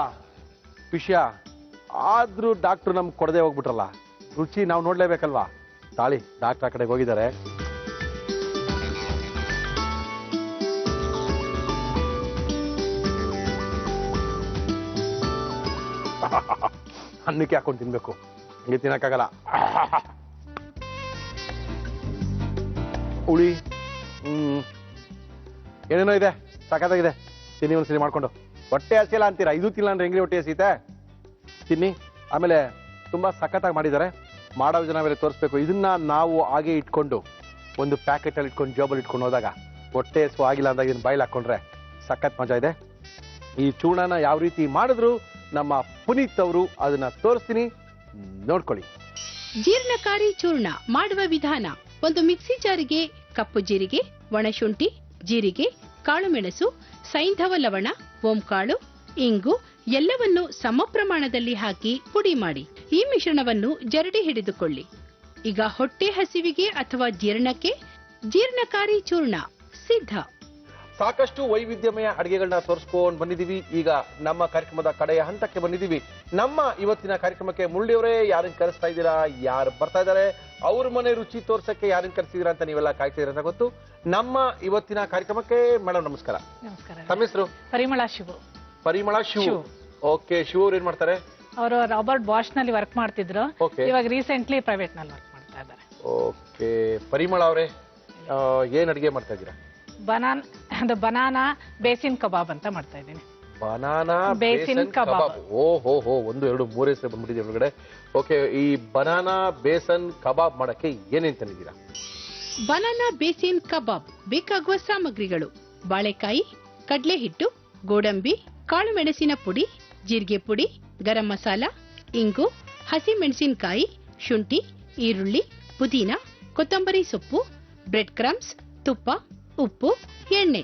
ವಿಷಯ ಆದ್ರೂ ಡಾಕ್ಟ್ರು ನಮ್ಗೆ ಕೊಡದೆ ಹೋಗ್ಬಿಟ್ರಲ್ಲ, ರುಚಿ ನಾವು ನೋಡ್ಲೇಬೇಕಲ್ವಾ. ತಾಳಿ ಡಾಕ್ಟರ್ ಆ ಕಡೆಗೆ ಹೋಗಿದ್ದಾರೆ. ಅನ್ನಕ್ಕೆ ಹಾಕೊಂಡು ತಿನ್ಬೇಕು, ಹಂಗೆ ತಿನ್ನಕ್ಕಾಗಲ್ಲ. ಹುಳಿ ಏನೇನೋ ಇದೆ, ಸಖತ್ತಾಗಿದೆ. ತಿನ್ನಿ ಒಂದ್ಸರಿ ಮಾಡ್ಕೊಂಡು. ಹೊಟ್ಟೆ ಹಸಿಯಲ್ಲ ಅಂತೀರಾ, ಇದು ತಿನ್ನ ಅಂದ್ರೆ ಹೆಂಗ್ರಿ ಹೊಟ್ಟೆ ಹಸಿತೆ? ತಿನ್ನಿ. ಆಮೇಲೆ ತುಂಬಾ ಸಖತ್ತಾಗಿ ಮಾಡಿದ್ದಾರೆ. ಮಾಡೋ ಜನ ಬೇರೆ ತೋರಿಸ್ಬೇಕು. ಇದನ್ನ ನಾವು ಹಾಗೆ ಇಟ್ಕೊಂಡು ಒಂದು ಪ್ಯಾಕೆಟ್ ಅಲ್ಲಿ ಇಟ್ಕೊಂಡು ಜೋಬಲ್ಲಿ ಇಟ್ಕೊಂಡು ಹೋದಾಗ ಹೊಟ್ಟೆ ಹಸು ಆಗಿಲ್ಲ ಅಂದಾಗ ಇದನ್ನ ಬಾಯ್ಲಿ ಹಾಕೊಂಡ್ರೆ ಸಖತ್ ಮಜಾ ಇದೆ. ಈ ಚೂರ್ಣನ ಯಾವ ರೀತಿ ಮಾಡಿದ್ರು ನಮ್ಮ ಪುನೀತ್ ಅವರು ಅದನ್ನ ತೋರಿಸ್ತೀನಿ, ನೋಡ್ಕೊಳ್ಳಿ. ಜೀರ್ಣಕಾರಿ ಚೂರ್ಣ ಮಾಡುವ ವಿಧಾನ: ಒಂದು ಮಿಕ್ಸಿ ಜಾರಿಗೆ ಕಪ್ಪು ಜೀರಿಗೆ, ಒಣಶುಂಠಿ, ಜೀರಿಗೆ, ಕಾಳುಮೆಣಸು, ಸೈಂಧವ ಲವಣ, ಓಂಕಾಳು, ಇಂಗು ಎಲ್ಲವನ್ನು ಸಮ ಪ್ರಮಾಣದಲ್ಲಿ ಹಾಕಿ ಪುಡಿ ಮಾಡಿ ಈ ಮಿಶ್ರಣವನ್ನು ಜರಡಿ ಹಿಡಿದುಕೊಳ್ಳಿ. ಈಗ ಹೊಟ್ಟೆ ಹಸಿವಿಗೆ ಅಥವಾ ಜೀರ್ಣಕ್ಕೆ ಜೀರ್ಣಕಾರಿ ಚೂರ್ಣ ಸಿದ್ಧ. ಸಾಕಷ್ಟು ವೈವಿಧ್ಯಮಯ ಅಡಿಗೆಗಳನ್ನ ತೋರಿಸ್ಕೊಂಡು ಬಂದಿದ್ದೀವಿ. ಈಗ ನಮ್ಮ ಕಾರ್ಯಕ್ರಮದ ಕಡೆಯ ಹಂತಕ್ಕೆ ಬಂದಿದ್ದೀವಿ. ನಮ್ಮ ಇವತ್ತಿನ ಕಾರ್ಯಕ್ರಮಕ್ಕೆ ಮುರಳಿಯವರೇ ಯಾರನ್ನ ಕರೆಸ್ತಾ ಇದ್ದೀರಾ, ಯಾರು ಬರ್ತಾ ಇದ್ದಾರೆ, ಅವ್ರ ಮನೆ ರುಚಿ ತೋರ್ಸಕ್ಕೆ ಯಾರನ್ನ ಕರೆಸಿದೀರಾ ಅಂತ ನೀವೆಲ್ಲ ಕಾಯ್ತಿದ್ದೀರಾ ಅಂತ ಗೊತ್ತು. ನಮ್ಮ ಇವತ್ತಿನ ಕಾರ್ಯಕ್ರಮಕ್ಕೆ ಮೇಡಮ್ ನಮಸ್ಕಾರ. ತಮ್ಮ ಹೆಸರು? ಪರಿಮಳ ಶಿವು. ಓಕೆ, ಶಿವು ಅವ್ರು ಏನ್ ಮಾಡ್ತಾರೆ? ಅವರು ರಾಬರ್ಟ್ ಬಾಷ್ ನಲ್ಲಿ ವರ್ಕ್ ಮಾಡ್ತಿದ್ರು, ಇವಾಗ ರೀಸೆಂಟ್ಲಿ ಪ್ರೈವೇಟ್ ನಲ್ಲಿ ವರ್ಕ್ ಮಾಡ್ತಾ ಇದ್ದಾರೆ. ಓಕೆ, ಪರಿಮಳ ಅವರೇ ಏನ್ ಅಡಿಗೆ ಮಾಡ್ತಾ ಇದ್ದೀರಾ? ಬನಾನಾ ಬೇಸಿನ್ ಕಬಾಬ್ ಅಂತ ಮಾಡ್ತಾ ಇದ್ದೀನಿ. ಬನಾನಾ ಬೇಸಿನ್ ಕಬಾಬ್. ಓಹೋ, 1 2 3 ಹೆಸರು ಬಂದ್ಬಿಟ್ಟಿದೆ ಒಳಗಡೆ. ಓಕೆ, ಈ ಬನಾನಾ ಬೇಸನ್ ಕಬಾಬ್ ಮಾಡಕ್ಕೆ ಏನೇನ್ ತಂದಿದ್ದೀರಾ? ಬನಾನಾ ಬೇಸಿನ್ ಕಬಾಬ್ ಬೇಕಾಗುವ ಸಾಮಗ್ರಿಗಳು: ಬಾಳೆಕಾಯಿ, ಕಡಲೆ ಹಿಟ್ಟು, ಗೋಡಂಬಿ, ಕಾಳುಮೆಣಸಿನ ಪುಡಿ, ಜೀರಿಗೆ ಪುಡಿ, ಗರಂ ಮಸಾಲ, ಇಂಗು, ಹಸಿ ಮೆಣಸಿನಕಾಯಿ, ಶುಂಠಿ, ಈರುಳ್ಳಿ, ಪುದೀನ, ಕೊತ್ತಂಬರಿ ಸೊಪ್ಪು, ಬ್ರೆಡ್ ಕ್ರಮ್ಸ್, ತುಪ್ಪ, ಉಪ್ಪು, ಎಣ್ಣೆ.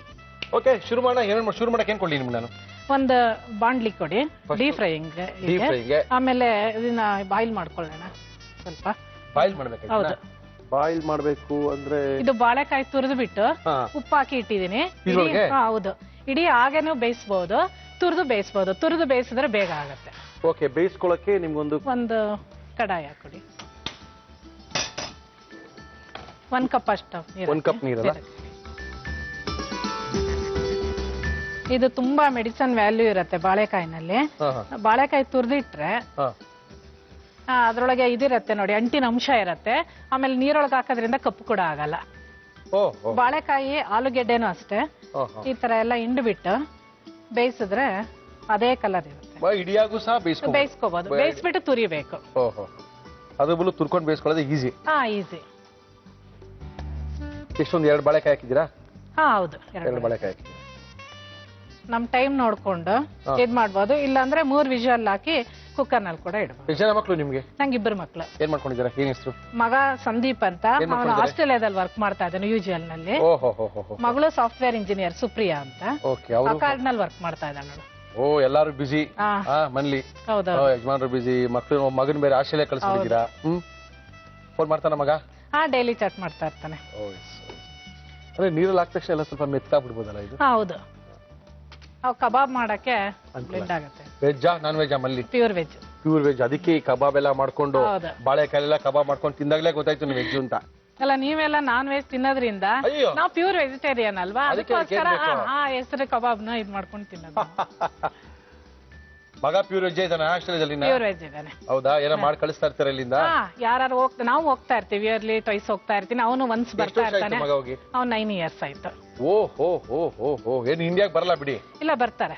ಓಕೆ, ಶುರು ಮಾಡಕ್ಕೆ ಏನ್ ಕೊಡ್ಲಿ ನಿಮ್ಗೆ ನಾನು? ಒಂದು ಬಾಂಡ್ಲಿ ಕೊಡಿ, ಡೀಪ್ ಫ್ರೈಯಿಂಗ್. ಆಮೇಲೆ ಇದನ್ನ ಬಾಯ್ಲ್ ಮಾಡ್ಕೊಳ್ಳೋಣ. ಸ್ವಲ್ಪ ಬಾಯ್ಲ್ ಮಾಡ್ಬೇಕು. ಹೌದು, ಬಾಯ್ಲ್ ಮಾಡ್ಬೇಕು ಅಂದ್ರೆ ಇದು ಬಾಳೆಕಾಯಿ ತುರಿದು ಬಿಟ್ಟು ಉಪ್ಪು ಹಾಕಿ ಇಟ್ಟಿದ್ದೀನಿ. ಹೌದು, ಇಡೀ ಹಾಗೇನು ಬೇಯಿಸಬಹುದು, ತುರಿದು ಬೇಯಿಸಬಹುದು. ತುರಿದು ಬೇಯಿಸಿದ್ರೆ ಬೇಗ ಆಗುತ್ತೆ. ಓಕೆ, ಬೇಯಿಸ್ಕೊಳ್ಳಕ್ಕೆ ನಿಮ್ಗೊಂದು ಒಂದು ಕಡಾಯ ಕೊಡಿ. 1 ಕಪ್ ಅಷ್ಟು ನೀರು. 1 ಕಪ್ ನೀರಲ್ಲ? ಇದು ತುಂಬಾ ಮೆಡಿಸನ್ ವ್ಯಾಲ್ಯೂ ಇರುತ್ತೆ ಬಾಳೆಕಾಯಿನಲ್ಲಿ. ಬಾಳೆಕಾಯಿ ತುರ್ದಿಟ್ರೆ ಅದ್ರೊಳಗೆ ಇದಿರತ್ತೆ ನೋಡಿ, ಅಂಟಿನ ಅಂಶ ಇರತ್ತೆ. ಆಮೇಲೆ ನೀರೊಳಗೆ ಹಾಕೋದ್ರಿಂದ ಕಪ್ಪು ಕೂಡ ಆಗಲ್ಲ. ಬಾಳೆಕಾಯಿ, ಆಲೂಗೆಡ್ಡೆನೂ ಅಷ್ಟೇ. ಈ ತರ ಎಲ್ಲ ಹಿಂಡ್ಬಿಟ್ಟು ಬೇಯಿಸಿದ್ರೆ ಅದೇ ಕಲರ್ ಇರುತ್ತೆ. ಇಡಿಯಾಗೂ ಸಹ ಬೇಯಿಸ್ಕೋಬಹುದು. ಬೇಯಿಸ್ಬಿಟ್ಟು ತುರಿಬೇಕು. ಅದು ಬಲು ತುರ್ಕೊಂಡು ಬೇಯಿಸ್ಕೊಳ್ಳೋದು ಈಸಿ. ಈಸಿ. ಎಷ್ಟೊಂದು 2 ಬಾಳೆಕಾಯಿ ಹಾಕಿದ್ದೀರಾ? ಹೌದು, 2 ಬಾಳೆಕಾಯಿ ಹಾಕಿದ್ದೀರಾ. ನಮ್ ಟೈಮ್ ನೋಡ್ಕೊಂಡು ಇದ್ ಮಾಡ್ಬೋದು. ಇಲ್ಲಾಂದ್ರೆ 3 ವಿಷಲ್ ಹಾಕಿ ಕುಕ್ಕರ್ ನಲ್ಲಿ ಕೂಡ ಇಡಬಹುದು. ಎಷ್ಟು ಜನ ಮಕ್ಕಳು ನಿಮ್ಗೆ? ನಂಗೆ 2 ಮಕ್ಕಳು. ಏನ್ ಮಾಡ್ಕೊಂಡಿದ್ದೀರಾ? ಏನ್ ಹೆಸರು? ಮಗ ಸಂದೀಪ್ ಅಂತ, ಅವನು ಆಸ್ಟ್ರೇಲಿಯಾದಲ್ಲಿ ವರ್ಕ್ ಮಾಡ್ತಾ ಇದ್ದಾನೆ, ಯುಜಿಎಲ್ ನಲ್ಲಿ. ಮಗಳು ಸಾಫ್ಟ್ವೇರ್ ಇಂಜಿನಿಯರ್ ಸುಪ್ರಿಯಾ ಅಂತ, ಅಕಾರ್ಡ್ನಲ್ಲಿ ವರ್ಕ್ ಮಾಡ್ತಾ ಇದ್ದಾಳೆ. ಎಲ್ಲಾರು ಬಿಸಿ ಮನ್ಲಿ. ಯಜಮಾನ್ರು ಬಿಸಿ, ಮಕ್ಕಳು ಮಗನ್ ಬೇರೆ ಆಸ್ಟ್ರೇಲಿಯಾ ಕಳಿಸ್ಬಿಟ್ಟಿದ್ದೀರಾ. ಫೋನ್ ಮಾಡ್ತಾನ ಮಗ? ಡೈಲಿ ಚಾಟ್ ಮಾಡ್ತಾ ಇರ್ತಾನೆ. ಅಂದ್ರೆ ನೀರಲ್ಲಿ ಹಾಕಿದ ತಕ್ಷಣ ಎಲ್ಲ ಸ್ವಲ್ಪ ಮೆತ್ಕಾಗ್ಬಿಡ್ಬೋದಲ್ಲ ಇದು? ಹೌದು. ಅವ್ ಕಬಾಬ್ ಮಾಡಕ್ಕೆ ಬ್ಲೆಂಡ್ ಆಗುತ್ತೆ. ವೆಜ್ಜಾ ನಾನ್ ವೆಜ್ಜಾ ಮಲ್ಲಿ? Pure veg. Pure veg. ಅದಕ್ಕೆ ಕಬಾಬ್ ಎಲ್ಲ ಮಾಡ್ಕೊಂಡು ಬಾಳೆಕಾಯಿ ಎಲ್ಲ ಕಬಾಬ್ ಮಾಡ್ಕೊಂಡು ತಿಂದಾಗ್ಲೇ ಗೊತ್ತಾಯ್ತು ನೀವು ವೆಜ್ ಅಂತ. ಅಲ್ಲ, ನೀವೆಲ್ಲ ನಾನ್ ವೆಜ್ ತಿನ್ನೋದ್ರಿಂದ ನಾವು ಪ್ಯೂರ್ ವೆಜಿಟೇರಿಯನ್ ಅಲ್ವಾ, ಅದಕ್ಕೋಸ್ಕರ ಹೆಸರು ಕಬಾಬ್ನ ಇದ್ ಮಾಡ್ಕೊಂಡು ತಿನ್ನೋದು. ಮಗ ಪ್ಯೂರ್ ವೆಜ್ ಇದ್ದಾನೆ ಆಸ್ಟ್ರೇಲಿಯಾದಲ್ಲಿ? ಪ್ಯೂರ್ ವೆಜ್ ಇದ್ದಾನೆ. ಹೌದಾ? ಏನೋ ಮಾಡಿ ಕಳಿಸ್ತಾ ಇರ್ತಾರೆ ಇಲ್ಲಿಂದ? ಯಾರು ನಾವು ಹೋಗ್ತಾ ಇರ್ತೀವಿ, ಇಯರ್ಲಿ ಟ್ವೈಸ್ ಹೋಗ್ತಾ ಇರ್ತೀನಿ. ಅವನು ಒನ್ಸ್ ಬರ್ತಾ ಇರ್ತಾನೆ. ಅವ್ನು 9 years ಆಯ್ತು. ಏನ್ ಇಂಡಿಯಾಗ್ ಬರಲ್ಲ ಬಿಡಿ? ಇಲ್ಲ, ಬರ್ತಾರೆ.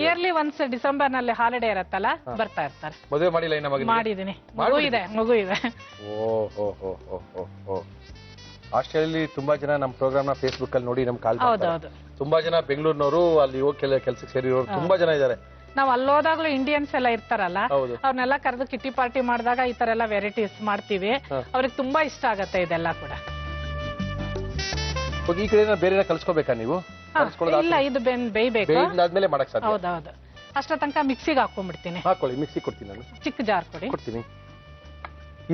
ಇಯರ್ಲಿ ಒನ್ಸ್ ಡಿಸೆಂಬರ್ ನಲ್ಲಿ ಹಾಲಿಡೇ ಇರತ್ತಲ್ಲ, ಬರ್ತಾ ಇರ್ತಾರೆ. ಮದುವೆ ಮಾಡಿಲ್ಲ ಇನ್ನ? ಮಾಡಿದೀನಿ. ಮಗು ಇದೆ. ಆಸ್ಟ್ರೇಲಿಯಲ್ಲಿ ತುಂಬಾ ಜನ ನಮ್ಮ ಪ್ರೋಗ್ರಾಮ್ ನ ಫೇಸ್ಬುಕ್ ಅಲ್ಲಿ ನೋಡಿ ನಮ್ ಕಾಲ್ ಮಾಡ್ತಾರೆ. ತುಂಬಾ ಜನ ಬೆಂಗಳೂರಿನವರು, ಅಲ್ಲಿ ಹೋಗಿ ಕೆಲ್ಸಕ್ಕೆ ಸೇರಿರೋರು ತುಂಬಾ ಜನ ಇದ್ದಾರೆ. ನಾವ್ ಅಲ್ಲಿ ಹೋದಾಗ್ಲೂ ಇಂಡಿಯನ್ಸ್ ಎಲ್ಲ ಇರ್ತಾರಲ್ಲ, ಅವ್ರನ್ನೆಲ್ಲ ಕರೆದು ಕಿಟ್ಟಿ ಪಾರ್ಟಿ ಮಾಡಿದಾಗ ಈ ತರ ಎಲ್ಲ ವೆರೈಟೀಸ್ ಮಾಡ್ತೀವಿ. ಅವ್ರಿಗೆ ತುಂಬಾ ಇಷ್ಟ ಆಗತ್ತೆ ಇದೆಲ್ಲ ಕೂಡ. ಈ ಕಡೆ ಬೇರೆ ಕಲ್ಸ್ಕೋಬೇಕಾ ನೀವು? ಇಲ್ಲ, ಇದು ಬೇಯ್ಬೇಕು. ಆದ್ಮೇಲೆ ಮಾಡಕ್ ಸಾಧ್ಯ? ಹೌದೌದು. ಅಷ್ಟ ತನಕ ಮಿಕ್ಸಿಗೆ ಹಾಕೊಂಡ್ಬಿಡ್ತೀನಿ. ಹಾಕೊಳ್ಳಿ, ಮಿಕ್ಸಿ ಕೊಡ್ತೀನಿ ನಾನು. ಚಿಕ್ಕ ಜಾರ್ ಕೊಡ್ತೀನಿ.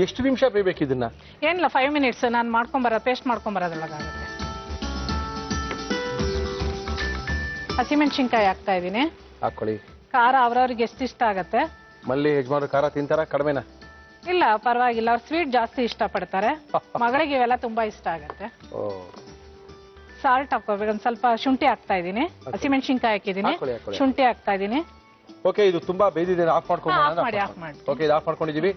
ಎಷ್ಟು ನಿಮಿಷ ಬೇಯ್ಬೇಕು ಇದನ್ನ? ಏನಿಲ್ಲ, 5 minutes. ನಾನು ಮಾಡ್ಕೊಂಬರೋದು, ಪೇಸ್ಟ್ ಮಾಡ್ಕೊಂಬರೋದ್ರೊಳಗಾಗುತ್ತೆ. ಹಸಿಮೆಣಸಿನ್ಕಾಯಿ ಹಾಕ್ತಾ ಇದೀನಿ. ಹಾಕೊಳ್ಳಿ. ಖಾರ ಅವ್ರವ್ರಿಗೆ ಎಷ್ಟು ಇಷ್ಟ ಆಗತ್ತೆ. ಮಲ್ಲಿ ಯಜಮಾನ್ರು ಖಾರ ತಿಂತಾರ? ಕಡಿಮೆನಾ? ಇಲ್ಲ, ಪರವಾಗಿಲ್ಲ. ಅವ್ರು ಸ್ವೀಟ್ ಜಾಸ್ತಿ ಇಷ್ಟ ಪಡ್ತಾರೆ. ಮಗಳಿಗೆ ಇವೆಲ್ಲ ತುಂಬಾ ಇಷ್ಟ ಆಗತ್ತೆ. ಸಾಲ್ಟ್ ಹಾಕೋಬೇಕು. ಒಂದ್ ಸ್ವಲ್ಪ ಶುಂಠಿ ಹಾಕ್ತಾ ಇದೀನಿ. ಹಸಿಮೆಣಸಿನ್ಕಾಯಿ ಹಾಕಿದೀನಿ, ಶುಂಠಿ ಹಾಕ್ತಾ ಇದೀನಿ. ಓಕೆ, ಇದು ತುಂಬಾ ಬೇಯ್ದಿದೆ. ಆಫ್ ಮಾಡ್ಕೊಂಡು ಓಕೆ, ಇದು ಆಫ್ ಮಾಡ್ಕೊಂಡಿದೀವಿ.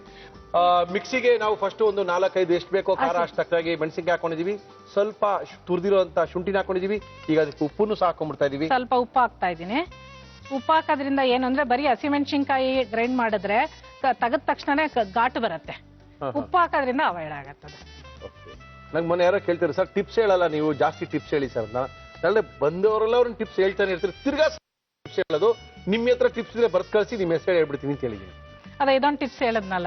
ಮಿಕ್ಸಿಗೆ ನಾವು ಫಸ್ಟ್ ಒಂದು 4-5 ಎಷ್ಟು ಬೇಕೋ ಖಾರ ಅಷ್ಟಾಗಿ ಮೆಣಸಿನ್ಕಾಯಿ ಹಾಕೊಂಡಿದೀವಿ. ಸ್ವಲ್ಪ ತುರ್ದಿರೋಂತ ಶುಂಠಿನ ಹಾಕೊಂಡಿದೀವಿ. ಈಗ ಅದಕ್ಕೆ ಉಪ್ಪನ್ನು ಸಹ ಹಾಕೊಂಡ್ಬಿಡ್ತಾ ಇದೀವಿ. ಸ್ವಲ್ಪ ಉಪ್ಪು ಹಾಕ್ತಾ ಇದೀನಿ. ಉಪ್ಪು ಹಾಕೋದ್ರಿಂದ ಏನು ಅಂದ್ರೆ ಬರೀ ಹಸಿಮೆಣಸಿನ್ಕಾಯಿ ಗ್ರೈಂಡ್ ಮಾಡಿದ್ರೆ ತೆಗೆದ ತಕ್ಷಣ ಘಾಟು ಬರುತ್ತೆ. ಉಪ್ಪು ಹಾಕೋದ್ರಿಂದ ಅವಾಯ್ಡ್ ಆಗತ್ತದೆ. ನಂಗೆ ಮೊನ್ನೆ ಯಾರೋ ಕೇಳ್ತಾರೆ, ಸರ್ ಟಿಪ್ಸ್ ಹೇಳಲ್ಲ ನೀವು, ಜಾಸ್ತಿ ಟಿಪ್ಸ್ ಹೇಳಿ ಸರ್. ನಾಳೆ ಬಂದವರೆಲ್ಲ ಅವ್ರನ್ನ ಟಿಪ್ಸ್ ಹೇಳ್ತಾನೆ ಇರ್ತಾರೆ. ತಿರ್ಗಾ ಟಿಪ್ಸ್ ಹೇಳೋದು. ನಿಮ್ಮ ಹತ್ರ ಟಿಪ್ಸ್ ಇದ್ರೆ ಬರ್ತ್ ಕಳಿಸಿ, ನಿಮ್ಮ ಹೆಸರು ಹೇಳ್ಬಿಡ್ತೀನಿ ಅಂತ ಹೇಳಿದ್ದೀನಿ. ಅದೇ ಇದೊಂದು ಟಿಪ್ಸ್ ಹೇಳಿದ್ನಲ್ಲ,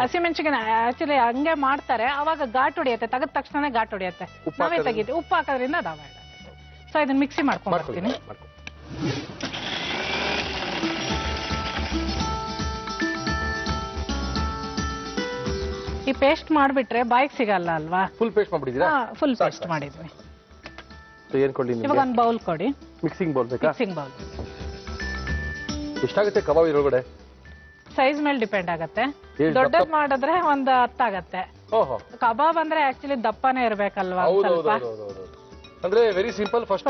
ಹಸಿಮೆಣಸಿನ್ಕಾಯಿ ಆಕ್ಚುಲಿ ಹಂಗೆ ಮಾಡ್ತಾರೆ. ಅವಾಗ ಘಾಟ್ ಹೊಡಿಯತ್ತೆ, ತೆಗೆದ ತಕ್ಷಣ ಘಾಟ್ ಹೊಡಿಯತ್ತೆ. ನಾವೇ ತೆಗಿತೀವಿ. ಉಪ್ಪು ಹಾಕೋದ್ರಿಂದ ಅದು ಅವಾಯ್ಡ್ ಆಗುತ್ತೆ. ಸೊ ಇದನ್ನ ಮಿಕ್ಸಿ ಮಾಡ್ಕೊಂಡ್ಬಿಡ್ತೀನಿ. ಈ ಪೇಸ್ಟ್ ಮಾಡ್ಬಿಟ್ರೆ ಬಾಯಿಗೆ ಸಿಗಲ್ಲ ಅಲ್ವಾ? ಫುಲ್ ಪೇಸ್ಟ್ ಮಾಡ್ಬಿಟ್ಟಿದ್ದೀರಾ? ಫುಲ್ ಪೇಸ್ಟ್ ಮಾಡಿದ್ವಿ. ಏನ್ ಕೊಡಿ? ಇವಾಗ ಒಂದು ಬೌಲ್ ಕೊಡಿ. ಮಿಕ್ಸಿಂಗ್ ಬೌಲ್ ಬೇಕಾ? Mixing bowl. ಎಷ್ಟಾಗುತ್ತೆ ಕಬಾಬ್ ಇರೋಗಡೆ? ಸೈಜ್ ಮೇಲೆ ಡಿಪೆಂಡ್ ಆಗತ್ತೆ. ದೊಡ್ಡದ್ ಮಾಡಿದ್ರೆ ಒಂದು 10 ಆಗತ್ತೆ. ಕಬಾಬ್ ಅಂದ್ರೆ ಆಕ್ಚುಲಿ ದಪ್ಪನೇ ಇರ್ಬೇಕಲ್ವಾ? ಅಂದ್ರೆ ವೆರಿ ಸಿಂಪಲ್. ಫಸ್ಟ್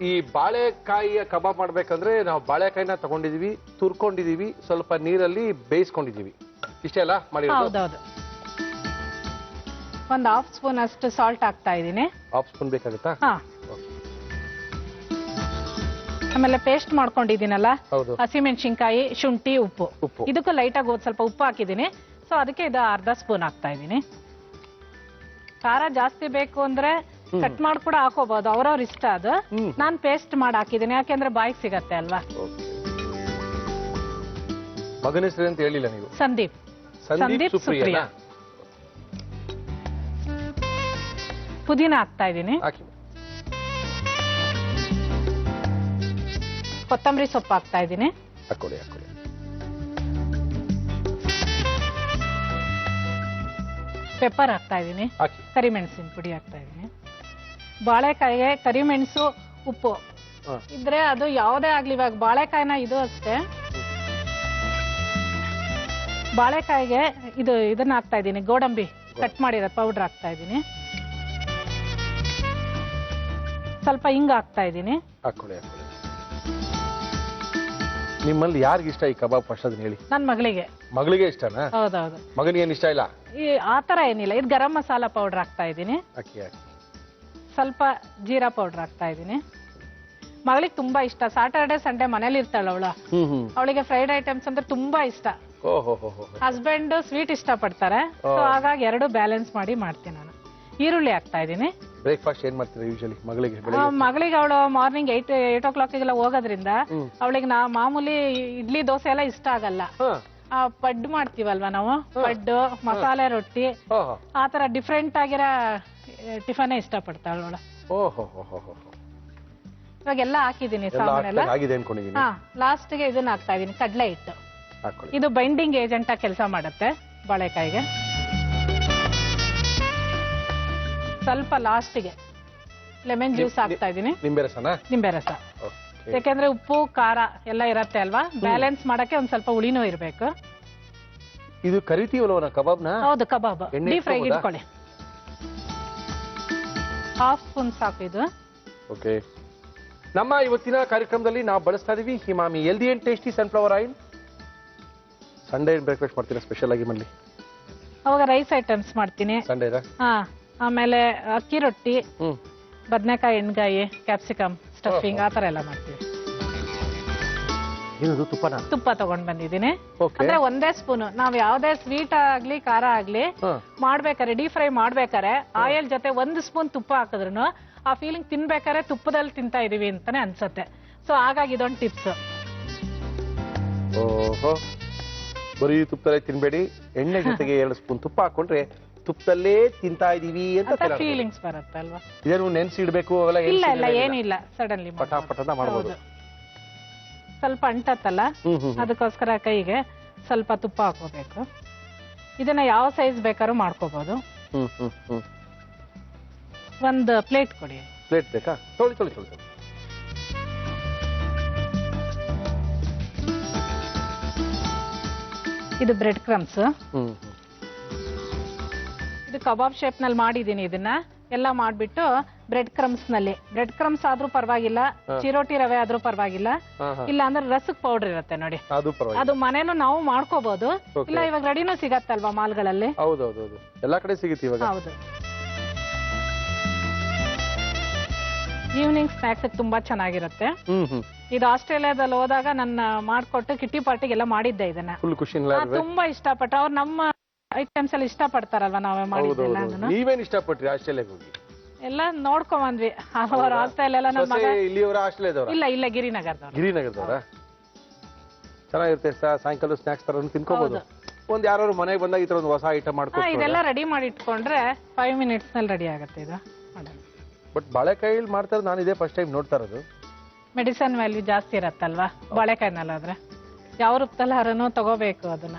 ಈ ಬಾಳೆಕಾಯಿಯ ಕಬಾಬ್ ಮಾಡ್ಬೇಕಂದ್ರೆ ನಾವು ಬಾಳೆಕಾಯಿನ ತಗೊಂಡಿದೀವಿ, ತುರ್ಕೊಂಡಿದೀವಿ, ಸ್ವಲ್ಪ ನೀರಲ್ಲಿ ಬೇಯಿಸ್ಕೊಂಡಿದೀವಿ. ಇಷ್ಟೇ ಅಲ್ಲ ಮಾಡಿರೋದು? ಹೌದೌದು. ಒಂದು 1/2 ಸ್ಪೂನ್ ಅಷ್ಟು ಸಾಲ್ಟ್ ಹಾಕ್ತಾ ಇದೀನಿ. 1/2 ಸ್ಪೂನ್ ಬೇಕಾಗುತ್ತಾ? ಆಮೇಲೆ ಪೇಸ್ಟ್ ಮಾಡ್ಕೊಂಡಿದ್ದೀನಲ್ಲ, ಹಸಿಮೆಣಸಿನ್ಕಾಯಿ, ಶುಂಠಿ, ಉಪ್ಪು. ಇದಕ್ಕೂ ಲೈಟ್ ಆಗಿ ಸ್ವಲ್ಪ ಉಪ್ಪು ಹಾಕಿದೀನಿ. ಸೊ ಅದಕ್ಕೆ ಇದು 1/2 ಸ್ಪೂನ್ ಹಾಕ್ತಾ ಇದೀನಿ. ಖಾರ ಜಾಸ್ತಿ ಬೇಕು ಅಂದ್ರೆ ಕಟ್ ಮಾಡಿ ಕೂಡ ಹಾಕೋಬಹುದು, ಅವ್ರವ್ರ ಇಷ್ಟ ಅದು. ನಾನ್ ಪೇಸ್ಟ್ ಮಾಡಿ ಹಾಕಿದೀನಿ, ಯಾಕೆಂದ್ರೆ ಬಾಯಿಗೆ ಸಿಗತ್ತೆ ಅಲ್ವಾ. ಮಗನ ಹೆಸರು ಅಂತ ಹೇಳಿಲ್ಲ ನೀವು? ಸಂದೀಪ್. ಸಂದೀಪ್ ಸುಪ್ರಿಯಾ. ಪುದೀನ ಹಾಕ್ತಾ ಇದೀನಿ. ಕೊತ್ತಂಬರಿ ಸೊಪ್ಪು ಹಾಕ್ತಾ ಇದೀನಿ. ಪೆಪ್ಪರ್ ಹಾಕ್ತಾ ಇದೀನಿ. ಕರಿಮೆಣಸಿನ ಪುಡಿ ಹಾಕ್ತಾ ಇದೀನಿ. ಬಾಳೆಕಾಯಿಗೆ ಕರಿಮೆಣಸು, ಉಪ್ಪು ಇದ್ರೆ ಅದು ಯಾವುದೇ ಆಗ್ಲಿ. ಇವಾಗ ಬಾಳೆಕಾಯಿನ ಇದು ಅಷ್ಟೇ, ಬಾಳೆಕಾಯಿಗೆ ಇದನ್ನ ಹಾಕ್ತಾ ಇದೀನಿ, ಗೋಡಂಬಿ ಕಟ್ ಮಾಡಿರೋ ಪೌಡರ್ ಹಾಕ್ತಾ ಇದ್ದೀನಿ. ಸ್ವಲ್ಪ ಹಿಂಗ ಹಾಕ್ತಾ ಇದ್ದೀನಿ. ಹಾಕೊಳ್ಳಿ. ನಿಮ್ಮಲ್ಲಿ ಯಾರಿಗೆ ಇಷ್ಟ ಈ ಕಬಾಬ್ ಫಸ್ಟ್ ಅದನ್ನ ಹೇಳಿ. ನನ್ನ ಮಗಳಿಗೆ. ಮಗಳಿಗೆ ಇಷ್ಟನಾ? ಹೌದೌದು. ಮಗನಿಗೆ ಏನು ಇಷ್ಟ ಇಲ್ಲ? ಈ ಆತರ ಏನಿಲ್ಲ. ಇದು ಗರಂ ಮಸಾಲಾ ಪೌಡರ್ ಹಾಕ್ತಾ ಇದ್ದೀನಿ. ಸ್ವಲ್ಪ ಜೀರಾ ಪೌಡರ್ ಹಾಕ್ತಾ ಇದ್ದೀನಿ. ಮಗಳಿಗೆ ತುಂಬಾ ಇಷ್ಟ. ಸಾಟರ್ಡೆ ಸಂಡೇ ಮನೇಲಿ ಇರ್ತಾಳ ಅವಳು. ಅವಳಿಗೆ ಫ್ರೈಡ್ ಐಟಮ್ಸ್ ಅಂದ್ರೆ ತುಂಬಾ ಇಷ್ಟ. ಹಸ್ಬೆಂಡ್ ಸ್ವೀಟ್ ಇಷ್ಟ ಪಡ್ತಾರೆ. ಸೊ ಹಾಗಾಗಿ ಎರಡು ಬ್ಯಾಲೆನ್ಸ್ ಮಾಡಿ ಮಾಡ್ತೀನಿ ನಾನು. ಈರುಳ್ಳಿ ಹಾಕ್ತಾ ಇದ್ದೀನಿ. ಬ್ರೇಕ್ಫಾಸ್ಟ್ ಏನ್ ಮಾಡ್ತೀರಾ ಯೂಶಲಿ ಮಗಳಿಗೆ? ಮಗಳಿಗೆ ಅವಳು ಮಾರ್ನಿಂಗ್ 8 o'clock ಹೋಗೋದ್ರಿಂದ ಅವಳಿಗೆ ಮಾಮೂಲಿ ಇಡ್ಲಿ ದೋಸೆ ಎಲ್ಲ ಇಷ್ಟ ಆಗಲ್ಲ. ಪಡ್ಡು ಮಾಡ್ತೀವಲ್ವಾ ನಾವು, ಪಡ್ಡು, ಮಸಾಲೆ ರೊಟ್ಟಿ, ಆತರ ಡಿಫ್ರೆಂಟ್ ಆಗಿರೋ ಟಿಫನ್ ಇಷ್ಟ ಪಡ್ತಾಳ ಅವಳು. ಇವಾಗೆಲ್ಲ ಹಾಕಿದೀನಿ ಸಾಮಾನೆಲ್ಲ. ಲಾಸ್ಟ್ ಗೆ ಇದನ್ನ ಹಾಕ್ತಾ ಇದೀನಿ, ಕಡಲೆ ಹಿಟ್ಟು. ಇದು ಬೈಂಡಿಂಗ್ ಏಜೆಂಟ್ ಆಗಿ ಕೆಲಸ ಮಾಡುತ್ತೆ ಬಾಳೆಕಾಯಿಗೆ. ಸ್ವಲ್ಪ ಲಾಸ್ಟ್ ಗೆ ಲೆಮನ್ ಜ್ಯೂಸ್ ಹಾಕ್ತಾ ಇದೀನಿ. ನಿಂಬೆ ರಸ. ಯಾಕಂದ್ರೆ ಉಪ್ಪು ಖಾರ ಎಲ್ಲ ಇರತ್ತೆ ಅಲ್ವಾ, ಬ್ಯಾಲೆನ್ಸ್ ಮಾಡಕ್ಕೆ ಒಂದ್ ಸ್ವಲ್ಪ ಹುಳಿನೂ ಇರ್ಬೇಕು. ಇದು ಕರಿತೀವಲ್ವ ಕಬಾಬ್ನ? ಹೌದು, ಕಬಾಬ್ ಡೀಪ್ ಫ್ರೈ ಇಟ್ಕೊಳ್ಳಿ. ಹಾಫ್ ಸ್ಪೂನ್ ಸಾಕು ಇದು. ಓಕೆ. ನಮ್ಮ ಇವತ್ತಿನ ಕಾರ್ಯಕ್ರಮದಲ್ಲಿ ನಾವು ಬಳಸ್ತಾ ಇದೀವಿ ಹಿಮಾಮಿ healthy and tasty sunflower oil. Sunday breakfast ಮಾಡ್ತೀರಾ ಸ್ಪೆಷಲ್ ಆಗಿ? ಮಲ್ಲಿ ಅವಾಗ ರೈಸ್ ಐಟಮ್ಸ್ ಮಾಡ್ತೀನಿ ಸಂಡೇದ. ಆಮೇಲೆ ಅಕ್ಕಿ ರೊಟ್ಟಿ, ಬದನೆಕಾಯಿ, ಎಣ್ಗಾಯಿ, ಕ್ಯಾಪ್ಸಿಕಮ್ ಸ್ಟಫಿಂಗ್ ಆತರ ಎಲ್ಲ ಮಾಡ್ತೀವಿ. ತುಪ್ಪ ತಗೊಂಡ್ ಬಂದಿದ್ದೀನಿ. ಅಂದ್ರೆ ಒಂದೇ ಸ್ಪೂನ್. ನಾವ್ ಯಾವ್ದೇ ಸ್ವೀಟ್ ಆಗ್ಲಿ ಖಾರ ಆಗ್ಲಿ ಮಾಡ್ಬೇಕಾರೆ, ಡೀಪ್ ಫ್ರೈ ಮಾಡ್ಬೇಕಾರೆ ಆಯಿಲ್ ಜೊತೆ 1 ಸ್ಪೂನ್ ತುಪ್ಪ ಹಾಕಿದ್ರು ಆ ಫೀಲಿಂಗ್ ತಿನ್ಬೇಕಾರೆ ತುಪ್ಪದಲ್ಲಿ ತಿಂತಾ ಇದೀವಿ ಅಂತಾನೆ ಅನ್ಸತ್ತೆ. ಸೊ ಹಾಗಾಗಿ ಇದೊಂದು ಟಿಪ್ಸ್. ಬರೀ ತುಪ್ಪದಲ್ಲೇ ತಿನ್ಬೇಡಿ, ಎಣ್ಣೆ ಜೊತೆಗೆ 2 ಸ್ಪೂನ್ ತುಪ್ಪ ಹಾಕೊಂಡ್ರೆ ತುಪ್ಪದಲ್ಲೇ ತಿಂತಾ ಇದೀವಿ ಅಂತ ಫೀಲಿಂಗ್ಸ್ ಬರುತ್ತೆ ಅಲ್ವಾ. ಇದೇನು ನೆನ್ಸಿಡ್ಬೇಕು? ಇಲ್ಲ ಇಲ್ಲ, ಏನಿಲ್ಲ, ಸಡನ್ಲಿ ಪಟಾಪಟ ಮಾಡಬಹುದು. ಸ್ವಲ್ಪ ಅಂಟತ್ತಲ್ಲ, ಅದಕ್ಕೋಸ್ಕರ ಕೈಗೆ ಸ್ವಲ್ಪ ತುಪ್ಪ ಹಾಕೋಬೇಕು. ಇದನ್ನ ಯಾವ ಸೈಜ್ ಬೇಕಾದ್ರೂ ಮಾಡ್ಕೋಬಹುದು. ಒಂದು ಪ್ಲೇಟ್ ಕೊಡಿ. ಪ್ಲೇಟ್ ಬೇಕಾ? ತೊಳಿ ತೊಳಿ ತೊಳಿ. ಇದು ಬ್ರೆಡ್ ಕ್ರಮ್ಸ್. ಇದು ಕಬಾಬ್ ಶೇಪ್ ನಲ್ಲಿ ಮಾಡಿದೀನಿ. ಇದನ್ನ ಎಲ್ಲ ಮಾಡ್ಬಿಟ್ಟು ಬ್ರೆಡ್ ಕ್ರಮ್ಸ್ ನಲ್ಲಿ, ಬ್ರೆಡ್ ಕ್ರಮ್ಸ್ ಆದ್ರೂ ಪರವಾಗಿಲ್ಲ, ಚಿರೋಟಿ ರವೆ ಆದ್ರೂ ಪರವಾಗಿಲ್ಲ, ಇಲ್ಲ ಅಂದ್ರೆ ರಸಕ್ ಪೌಡರ್ ಇರುತ್ತೆ ನೋಡಿ, ಅದು ಮನೇನು ನಾವು ಮಾಡ್ಕೋಬಹುದು. ಇಲ್ಲ ಇವಾಗ ರೆಡಿನೂ ಸಿಗತ್ತಲ್ವಾ ಮಾಲ್ಗಳಲ್ಲಿ. ಹೌದೌದು, ಎಲ್ಲಾ ಕಡೆ ಸಿಗುತ್ತೆ ಇವಾಗ. ಹೌದು. ಈವ್ನಿಂಗ್ ಸ್ನಾಕ್ಸ್ ತುಂಬಾ ಚೆನ್ನಾಗಿರುತ್ತೆ. ಇದು ಆಸ್ಟ್ರೇಲಿಯಾದಲ್ಲಿ ಹೋದಾಗ ನನ್ನ ಮಾಡ್ಕೊಟ್ಟು ಕಿಟ್ಟಿ ಪಾರ್ಟಿಗೆಲ್ಲ ಮಾಡಿದ್ದೆ ಇದನ್ನ. ತುಂಬಾ ಇಷ್ಟಪಟ್ಟು ಅವ್ರು ನಮ್ಮ ಐಟಮ್ಸ್ ಎಲ್ಲ ಇಷ್ಟ ಪಡ್ತಾರಲ್ವಾ ನಾವೇ ಮಾಡಿದ್ದೆಲ್ಲ. ನೀವೇನ್ ಇಷ್ಟಪಟ್ರಿ ಆಸ್ಟ್ರೇಲಿಯಾಗೆ ಹೋಗಿ? ಎಲ್ಲ ನೋಡ್ಕೊಂಡ್ಬಂದ್ವಿ. ಅವ್ರ ಆಸ್ಟ್ರೇಲಿಯಾ ನಮ್ಮ ಮಗ ಇಲ್ಲ ಇಲ್ಲ ಗಿರಿನಗರದವರ. ಚೆನ್ನಾಗಿರುತ್ತೆ, ಸಾಯಂಕಾಲ ಸ್ನಾಕ್ಸ್ ತರ ತಿನ್ಕೋಬಹುದು. ಒಂದ್ ಯಾರು ಮನೆಗೆ ಬಂದಾಗ ಈ ತರ ಒಂದು ಹೊಸ ಐಟಮ್ ಮಾಡ್ಕೊ. ಇದೆಲ್ಲ ರೆಡಿ ಮಾಡಿ ಇಟ್ಕೊಂಡ್ರೆ 5 minutes ನಲ್ಲಿ ರೆಡಿ ಆಗುತ್ತೆ ಇದು. ಬಟ್ ಬಾಳೆಕಾಯಿಲ್ ಮಾಡ್ತಾರೆ, ನಾನು ಇದೇ ಫಸ್ಟ್ ಟೈಮ್ ನೋಡ್ತಾ ಇರೋದು. ಮೆಡಿಸನ್ ವ್ಯಾಲ್ಯೂ ಜಾಸ್ತಿ ಇರತ್ತಲ್ವಾ ಬಾಳೆಕಾಯಿನಲ್ಲಾದ್ರೆ. ಯಾವ ರೂಪದಲ್ಲಾರನು ತಗೋಬೇಕು ಅದನ್ನ.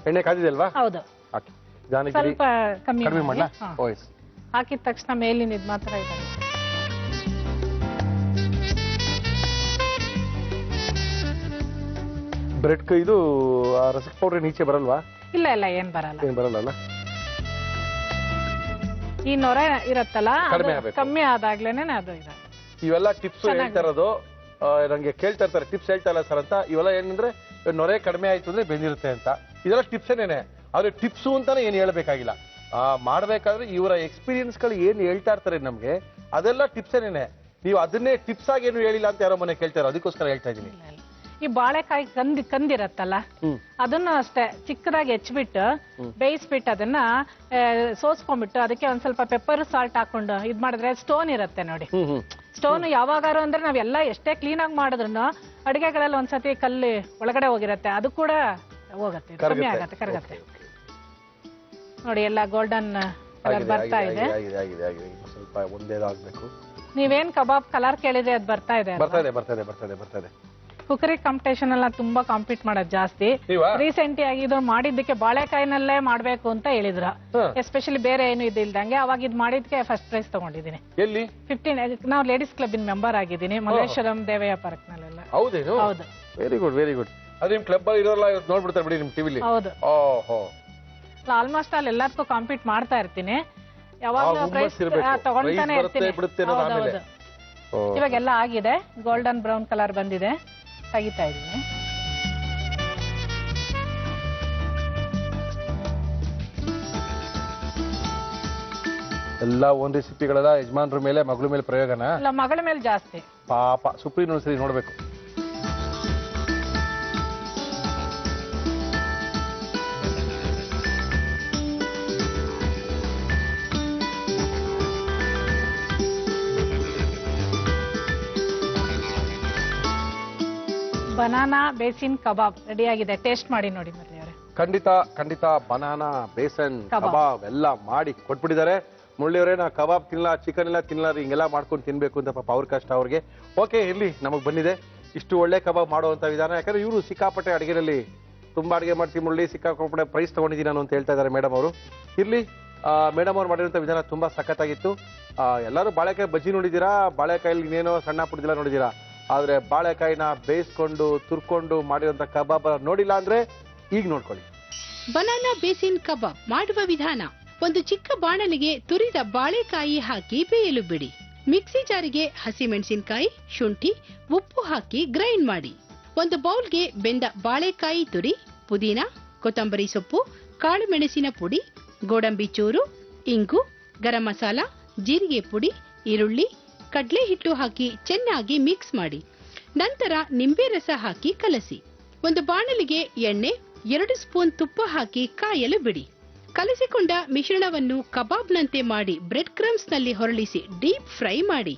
ಎಣ್ಣೆ ಕಾದಿದೆ ಅಲ್ವಾ? ಹೌದು. ಸ್ವಲ್ಪ ಕಮ್ಮಿ ಮಾಡ್ಲಾ? ಹಾಕಿದ ತಕ್ಷಣ ಮೇಲಿನ ಇದ್ ಮಾತ್ರ ಇದೆ. ಬ್ರೆಡ್ ಇದು ರಸಕ್ ಪೌಡರ್ ನೀಚೆ ಬರಲ್ವಾ? ಇಲ್ಲ ಇಲ್ಲ, ಏನ್ ಬರಲ್ಲ. ಈ ನೊರೆ ಇರತ್ತಲ್ಲ, ಕಮ್ಮಿ ಆದಾಗ್ಲೇನೆ ಅದು ಇದೆ. ಇವೆಲ್ಲ ಟಿಪ್ಸ್ ಹೇಳ್ತಾ ಇರೋದು. ನಂಗೆ ಕೇಳ್ತಾ ಇರ್ತಾರೆ ಟಿಪ್ಸ್ ಹೇಳ್ತಾ ಇಲ್ಲ ಸರ್ ಅಂತ. ಇವೆಲ್ಲ ಏನಂದ್ರೆ ನೊರೆ ಕಡಿಮೆ ಆಯ್ತು ಅಂದ್ರೆ ಬೆಂದಿರುತ್ತೆ ಅಂತ. ಇದೆಲ್ಲ ಟಿಪ್ಸ್ ಏನೇನೆ, ಆದ್ರೆ ಟಿಪ್ಸು ಅಂತಾನೆ ಏನ್ ಹೇಳ್ಬೇಕಾಗಿಲ್ಲ. ಮಾಡ್ಬೇಕಾದ್ರೆ ಇವರ ಎಕ್ಸ್ಪೀರಿಯನ್ಸ್ ಗಳು ಏನ್ ಹೇಳ್ತಾ ಇರ್ತಾರೆ ನಮ್ಗೆ, ಅದೆಲ್ಲ ಟಿಪ್ಸ್ ಏನೇನೆ. ನೀವು ಅದನ್ನೇ ಟಿಪ್ಸ್ ಆಗಿ ಏನು ಹೇಳಿಲ್ಲ ಅಂತ ಯಾರೋ ಮನೆ ಕೇಳ್ತಾರೆ, ಅದಕ್ಕೋಸ್ಕರ ಹೇಳ್ತಾ ಇದೀನಿ. ಈ ಬಾಳೆಕಾಯಿ ಕಂದಿರತ್ತಲ್ಲ, ಅದನ್ನು ಅಷ್ಟೇ ಚಿಕ್ಕದಾಗಿ ಹೆಚ್ಚಿಬಿಟ್ಟು ಬೇಯಿಸ್ಬಿಟ್ಟು ಅದನ್ನ ಸೋಸ್ಕೊಂಡ್ಬಿಟ್ಟು ಅದಕ್ಕೆ ಒಂದ್ ಸ್ವಲ್ಪ ಪೆಪ್ಪರ್ ಸಾಲ್ಟ್ ಹಾಕೊಂಡು ಇದ್ ಮಾಡಿದ್ರೆ ಸ್ಟೋನ್ ಇರುತ್ತೆ ನೋಡಿ. ಸ್ಟೋನ್ ಯಾವಾಗಾರು ಅಂದ್ರೆ ನಾವೆಲ್ಲ ಎಷ್ಟೇ ಕ್ಲೀನ್ ಆಗಿ ಮಾಡಿದ್ರು ಅಡಿಗೆಗಳಲ್ಲಿ ಒಂದ್ಸತಿ ಕಲ್ಲಿ ಒಳಗಡೆ ಹೋಗಿರತ್ತೆ, ಅದು ಕೂಡ ಹೋಗತ್ತೆ, ಕಮ್ಮಿ ಆಗತ್ತೆ, ಕರಗತ್ತೆ ನೋಡಿ. ಎಲ್ಲ ಗೋಲ್ಡನ್ ಕಲರ್ ಬರ್ತಾ ಇದೆ. ಸ್ವಲ್ಪ ಒಂದೇದಾಗಬೇಕು. ನೀವೇನ್ ಕಬಾಬ್ ಕಲರ್ ಕೇಳಿದ್ರೆ ಅದು ಬರ್ತಾ ಇದೆ. ಬರ್ತದೆ. ಕುಕರಿ ಕಾಂಪಿಟೇಷನ್ ಎಲ್ಲ ತುಂಬಾ ಕಾಂಪೀಟ್ ಮಾಡೋದು ಜಾಸ್ತಿ. ರೀಸೆಂಟ್ ಆಗಿ ಇದು ಮಾಡಿದ್ದಕ್ಕೆ ಬಾಳೆಕಾಯಿನಲ್ಲೇ ಮಾಡ್ಬೇಕು ಅಂತ ಹೇಳಿದ್ರ, ಎಸ್ಪೆಷಲಿ ಬೇರೆ ಏನು ಇದಿಲ್ದಂಗೆ. ಅವಾಗ ಇದು ಮಾಡಿದ್ಕೆ ಫಸ್ಟ್ ಪ್ರೈಸ್ ತಗೊಂಡಿದ್ದೀನಿ. 15 ನಾವು ಲೇಡೀಸ್ ಕ್ಲಬ್ ಇನ್ ಮೆಂಬರ್ ಆಗಿದ್ದೀನಿ ಮಲ್ಲೇಶ್ವರಂ ದೇವಯ್ಯ ಪಾರ್ಕ್ ನಲ್ಲೆಲ್ಲ. ಹೌದೇನು? ಹೌದು. Very good. ಅದು ನಿಮ್ ಕ್ಲಬ್ ಇರೋಲ್ಲ, ನೋಡ್ಬಿಡ್ತಾರೆ ಬಿಡಿ ನಿಮ್ ಟಿವಿಲಿ. ಹೌದು. ಓಹೋ, ಆಲ್ಮೋಸ್ಟ್ ಅಲ್ಲಿ ಎಲ್ಲದಕ್ಕೂ ಕಾಂಪೀಟ್ ಮಾಡ್ತಾ ಇರ್ತೀನಿ. ಯಾವಾಗ ಹುಮ್ಮಸ್ ಪ್ರೈಸ್ ಇರ್ಬೇಕು. ತಗೊಂತಾನೆ Prize ಬರುತ್ತೆ, ಇರ್ತೀನಿ. ಬಿಡುತ್ತೆ ಅನ್ನೋದು ಆಮೇಲೆ. ಹೌದೌದು. ಇವಾಗೆಲ್ಲ ಆಗಿದೆ, ಗೋಲ್ಡನ್ ಬ್ರೌನ್ ಕಲರ್ ಬಂದಿದೆ, ತೆಗಿತಾ ಇದೀನಿ. ಎಲ್ಲ ಒಂದ್ ರೆಸಿಪಿಗಳೆಲ್ಲ ಯಜಮಾನ್ರ ಮೇಲೆ ಮಗಳ ಮೇಲೆ ಪ್ರಯೋಗನ. ಇಲ್ಲ, ಮಗಳ ಮೇಲೆ ಜಾಸ್ತಿ. ಪಾಪ ಸುಪ್ರೀನ್ ಒಂದ್ಸರಿ ನೋಡ್ಬೇಕು. ಬನಾನಾ ಬೇಸಿನ್ ಕಬಾಬ್ ರೆಡಿ ಆಗಿದೆ, ಟೇಸ್ಟ್ ಮಾಡಿ ನೋಡಿ ಮುರಳಿ ಅವರೇ. ಖಂಡಿತ ಬನಾನಾ ಬೇಸನ್ ಕಬಾಬ್ ಎಲ್ಲ ಮಾಡಿ ಕೊಟ್ಬಿಟ್ಟಿದ್ದಾರೆ. ಮುರಳಿ ಅವರೇ, ನಾ ಕಬಾಬ್ ತಿನ್ನಲ್ಲ, ಚಿಕನ್ ಎಲ್ಲ ತಿನ್ನಲ್ಲ, ಹಿಂಗೆಲ್ಲ ಮಾಡ್ಕೊಂಡು ತಿನ್ಬೇಕು ಅಂತ ಪಾಪ ಅವ್ರ ಕಷ್ಟ ಅವ್ರಿಗೆ. ಓಕೆ, ಇರ್ಲಿ, ನಮಗ್ ಬಂದಿದೆ ಇಷ್ಟು ಒಳ್ಳೆ ಕಬಾಬ್ ಮಾಡುವಂತ ವಿಧಾನ. ಯಾಕಂದ್ರೆ ಇವರು ಸಿಕ್ಕಾಪಟ್ಟೆ ಅಡಿಗೆನಲ್ಲಿ ತುಂಬಾ ಅಡಿಗೆ ಮಾಡ್ತೀವಿ ಮುರಳಿ, ಸಿಕ್ಕಾಪಟ್ಟೆ ಪ್ರೈಸ್ ತಗೊಂಡಿದ್ದೀನಿ ನಾನು ಅಂತ ಹೇಳ್ತಾ ಇದ್ದಾರೆ ಮೇಡಮ್ ಅವರು. ಇರ್ಲಿ, ಮೇಡಮ್ ಅವ್ರು ಮಾಡಿರುವಂತ ವಿಧಾನ ತುಂಬಾ ಸಖತ್ತಾಗಿತ್ತು. ಎಲ್ಲರೂ ಬಾಳೆಕಾಯಿ ಬಜ್ಜಿ ನೋಡಿದೀರಾ, ಬಾಳೆಕಾಯಲ್ಲಿ ಇನ್ನೇನೋ ಸಣ್ಣ ಪುಟ್ಟದೆಲ್ಲ ನೋಡಿದೀರಾ. ಆದ್ರೆ ಬಾಳೆಕಾಯಿನ ಬೇಯಿಸ್ಕೊಂಡು ತುರ್ಕೊಂಡು ಮಾಡಿರುವಂತ ಕಬಾಬ್ ನೋಡಿಲ್ಲ ಅಂದ್ರೆ ಈಗ ನೋಡ್ಕೊಳ್ಳಿ. ಬನಾನಾ ಬೇಸಿನ್ ಕಬಾಬ್ ಮಾಡುವ ವಿಧಾನ: ಒಂದು ಚಿಕ್ಕ ಬಾಣಲಿಗೆ ತುರಿದ ಬಾಳೆಕಾಯಿ ಹಾಕಿ ಬೇಯಲು ಬಿಡಿ. ಮಿಕ್ಸಿ ಜಾರಿಗೆ ಹಸಿಮೆಣಸಿನಕಾಯಿ, ಶುಂಠಿ, ಉಪ್ಪು ಹಾಕಿ ಗ್ರೈಂಡ್ ಮಾಡಿ. ಒಂದು ಬೌಲ್ಗೆ ಬೆಂದ ಬಾಳೆಕಾಯಿ ತುರಿ, ಪುದೀನ, ಕೊತ್ತಂಬರಿ ಸೊಪ್ಪು, ಕಾಳು ಮೆಣಸಿನ ಪುಡಿ, ಗೋಡಂಬಿ ಚೂರು, ಇಂಗು, ಗರಂ ಮಸಾಲ, ಜೀರಿಗೆ ಪುಡಿ, ಈರುಳ್ಳಿ, ಕಡಲೆ ಹಿಟ್ಟು ಹಾಕಿ ಚೆನ್ನಾಗಿ ಮಿಕ್ಸ್ ಮಾಡಿ. ನಂತರ ನಿಂಬೆ ರಸ ಹಾಕಿ ಕಲಸಿ. ಒಂದು ಬಾಣಲಿಗೆ ಎಣ್ಣೆ, 2 ಸ್ಪೂನ್ ತುಪ್ಪ ಹಾಕಿ ಕಾಯಲು ಬಿಡಿ. ಕಲಸಿಕೊಂಡ ಮಿಶ್ರಣವನ್ನು ಕಬಾಬ್ನಂತೆ ಮಾಡಿ ಬ್ರೆಡ್ ಕ್ರಮ್ಸ್ ನಲ್ಲಿ ಹೊರಳಿಸಿ ಡೀಪ್ ಫ್ರೈ ಮಾಡಿ.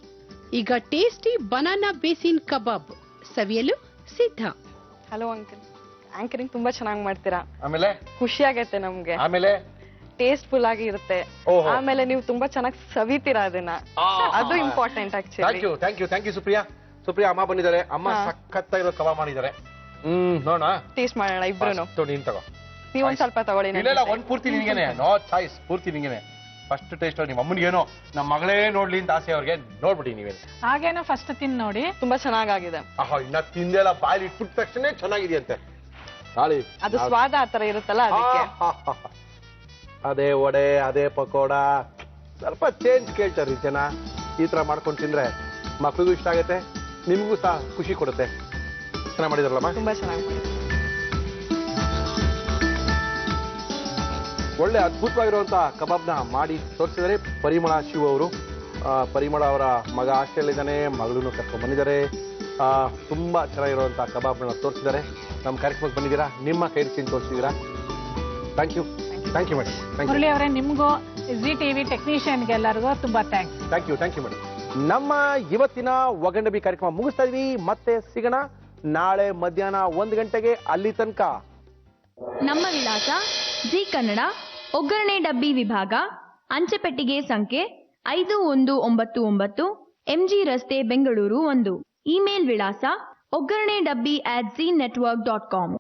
ಈಗ ಟೇಸ್ಟಿ ಬನಾನಾ ಬೇಸಿನ್ ಕಬಾಬ್ ಸವಿಯಲು ಸಿದ್ಧ. ಹಲೋ ಅಂಕಲ್, ಆಂಕರಿಂಗ್ ತುಂಬಾ ಚೆನ್ನಾಗಿ ಮಾಡ್ತೀರಾ. ಆಮೇಲೆ ಖುಷಿ ಆಗತ್ತೆ ನಮ್ಗೆ. ಆಮೇಲೆ ಟೇಸ್ಟ್ ಫುಲ್ ಆಗಿ ಇರುತ್ತೆ. ಓಹೋ. ಆಮೇಲೆ ನೀವು ತುಂಬಾ ಚೆನ್ನಾಗಿ ಸವಿತೀರಾ ಅದನ್ನ, ಅದು important actually. Thank you Supriya. ಅಮ್ಮ ಬಂದಿದ್ದಾರೆ. ಅಮ್ಮ ಸಖತ್ತಾಗಿರೋ ಕಬಾಬ್ ಮಾಡಿದ್ದಾರೆ. ನೋಡೋಣ, ಟೇಸ್ಟ್ ಮಾಡೋಣ ಇಬ್ರು. ನೀನ್ ತಗೋ, ನೀವ್ ಒಂದ್ ಸ್ವಲ್ಪ ತಗೊಳ್ಳಿ. ಇಲ್ಲ, ಒಂದ್ ಪೂರ್ತಿ ನಿನ್ಗೆನೆ, ನೋ ಚಾಯ್ಸ್, ಪೂರ್ತಿ ನಿನ್ಗೆನೆ. ಫಸ್ಟ್ ಟೇಸ್ಟ್ ನಿಮ್ಮ ಅಮ್ಮನಿಗೇನೋ ನಮ್ಮ ಮಗಳೇ ನೋಡ್ಲಿ ಅಂತ ಆಸೆ ಅವ್ರಿಗೆ, ನೋಡ್ಬಿಡಿ ನೀವೇ. ಹಾಗೇನೋ ಫಸ್ಟ್ ತಿನ್ ನೋಡಿ, ತುಂಬಾ ಚೆನ್ನಾಗಿದೆ. ಇನ್ನ ತಿಂದೆಲ್ಲ ಬಾಯಲ್ಲಿ ಇಟ್ಬಿಟ್ಟ ತಕ್ಷಣ ಚೆನ್ನಾಗಿದೆಯಂತೆ. ನಾಳೆ ಅದು ಸ್ವಾದ ಆತರ ಇರುತ್ತಲ್ಲ ಅದಕ್ಕೆ. ಅದೇ ವಡೆ, ಅದೇ ಪಕೋಡ, ಸ್ವಲ್ಪ ಚೇಂಜ್ ಕೇಳ್ತಾರೆ ಜನ. ಈ ತರ ಮಾಡ್ಕೊಂಡು ತಿಂದ್ರೆ ಮಕ್ಳಿಗೂ ಇಷ್ಟ ಆಗುತ್ತೆ, ನಿಮ್ಗೂ ಸಹ ಖುಷಿ ಕೊಡುತ್ತೆ. ಚೆನ್ನಾಗಿ ಮಾಡಿದ್ರಲ್ಲಮ್ಮ, ತುಂಬಾ ಚೆನ್ನಾಗಿ ಮಾಡಿದ್ರು. ಒಳ್ಳೆ ಅದ್ಭುತವಾಗಿರುವಂತ ಕಬಾಬ್ನ ಮಾಡಿ ತೋರಿಸಿದರೆ ಪರಿಮಳ ಶಿವ ಅವರು. ಪರಿಮಳ ಅವರ ಮಗ ಆಸ್ಟ್ರೇಲಿಯಾದಲ್ಲಿದ್ದಾನೆ, ಮಗಳನ್ನು ಕರ್ಕೊಂಡು ಬಂದಿದ್ದಾರೆ. ತುಂಬಾ ಚೆನ್ನಾಗಿರುವಂತ ಕಬಾಬ್ನ ತೋರಿಸಿದ್ದಾರೆ. ನಮ್ಮ ಕಾರ್ಯಕ್ರಮಕ್ಕೆ ಬಂದಿದ್ದೀರಾ, ನಿಮ್ಮ ಕೈ ರುಚಿನ ತೋರಿಸಿದ್ದೀರಾ. Thank you madam. ಮುರಳಿ ಅವರೇ, ನಿಮ್ಗೂ ಜಿ ಟಿವಿ ಟೆಕ್ನಿಷಿಯನ್ಗೆ ಎಲ್ಲರಿಗೂ ತುಂಬಾ ಥ್ಯಾಂಕ್ಸ್. Thank you madam. ನಮ್ಮ ಇವತ್ತಿನ ಒಗಂಡಬಿ ಕಾರ್ಯಕ್ರಮ ಮುಗಿಸ್ತಾ ಇದೀವಿ. ಮತ್ತೆ ಸಿಗೋಣ ನಾಳೆ ಮಧ್ಯಾಹ್ನ 1 ಗಂಟೆಗೆ. ಅಲ್ಲಿ ತನಕ ನಮ್ಮ ವಿಳಾಸ: ಜಿ ಕನ್ನಡ, ಒಗ್ಗರಣೆ ಡಬ್ಬಿ ವಿಭಾಗ, ಅಂಚೆಪೆಟ್ಟಿಗೆ ಸಂಖ್ಯೆ 5199, MG ರಸ್ತೆ, ಬೆಂಗಳೂರು 1. ಇಮೇಲ್ ವಿಳಾಸ: ಒಗ್ಗರಣೆ ಡಬ್ಬಿ@zeenetwork.com.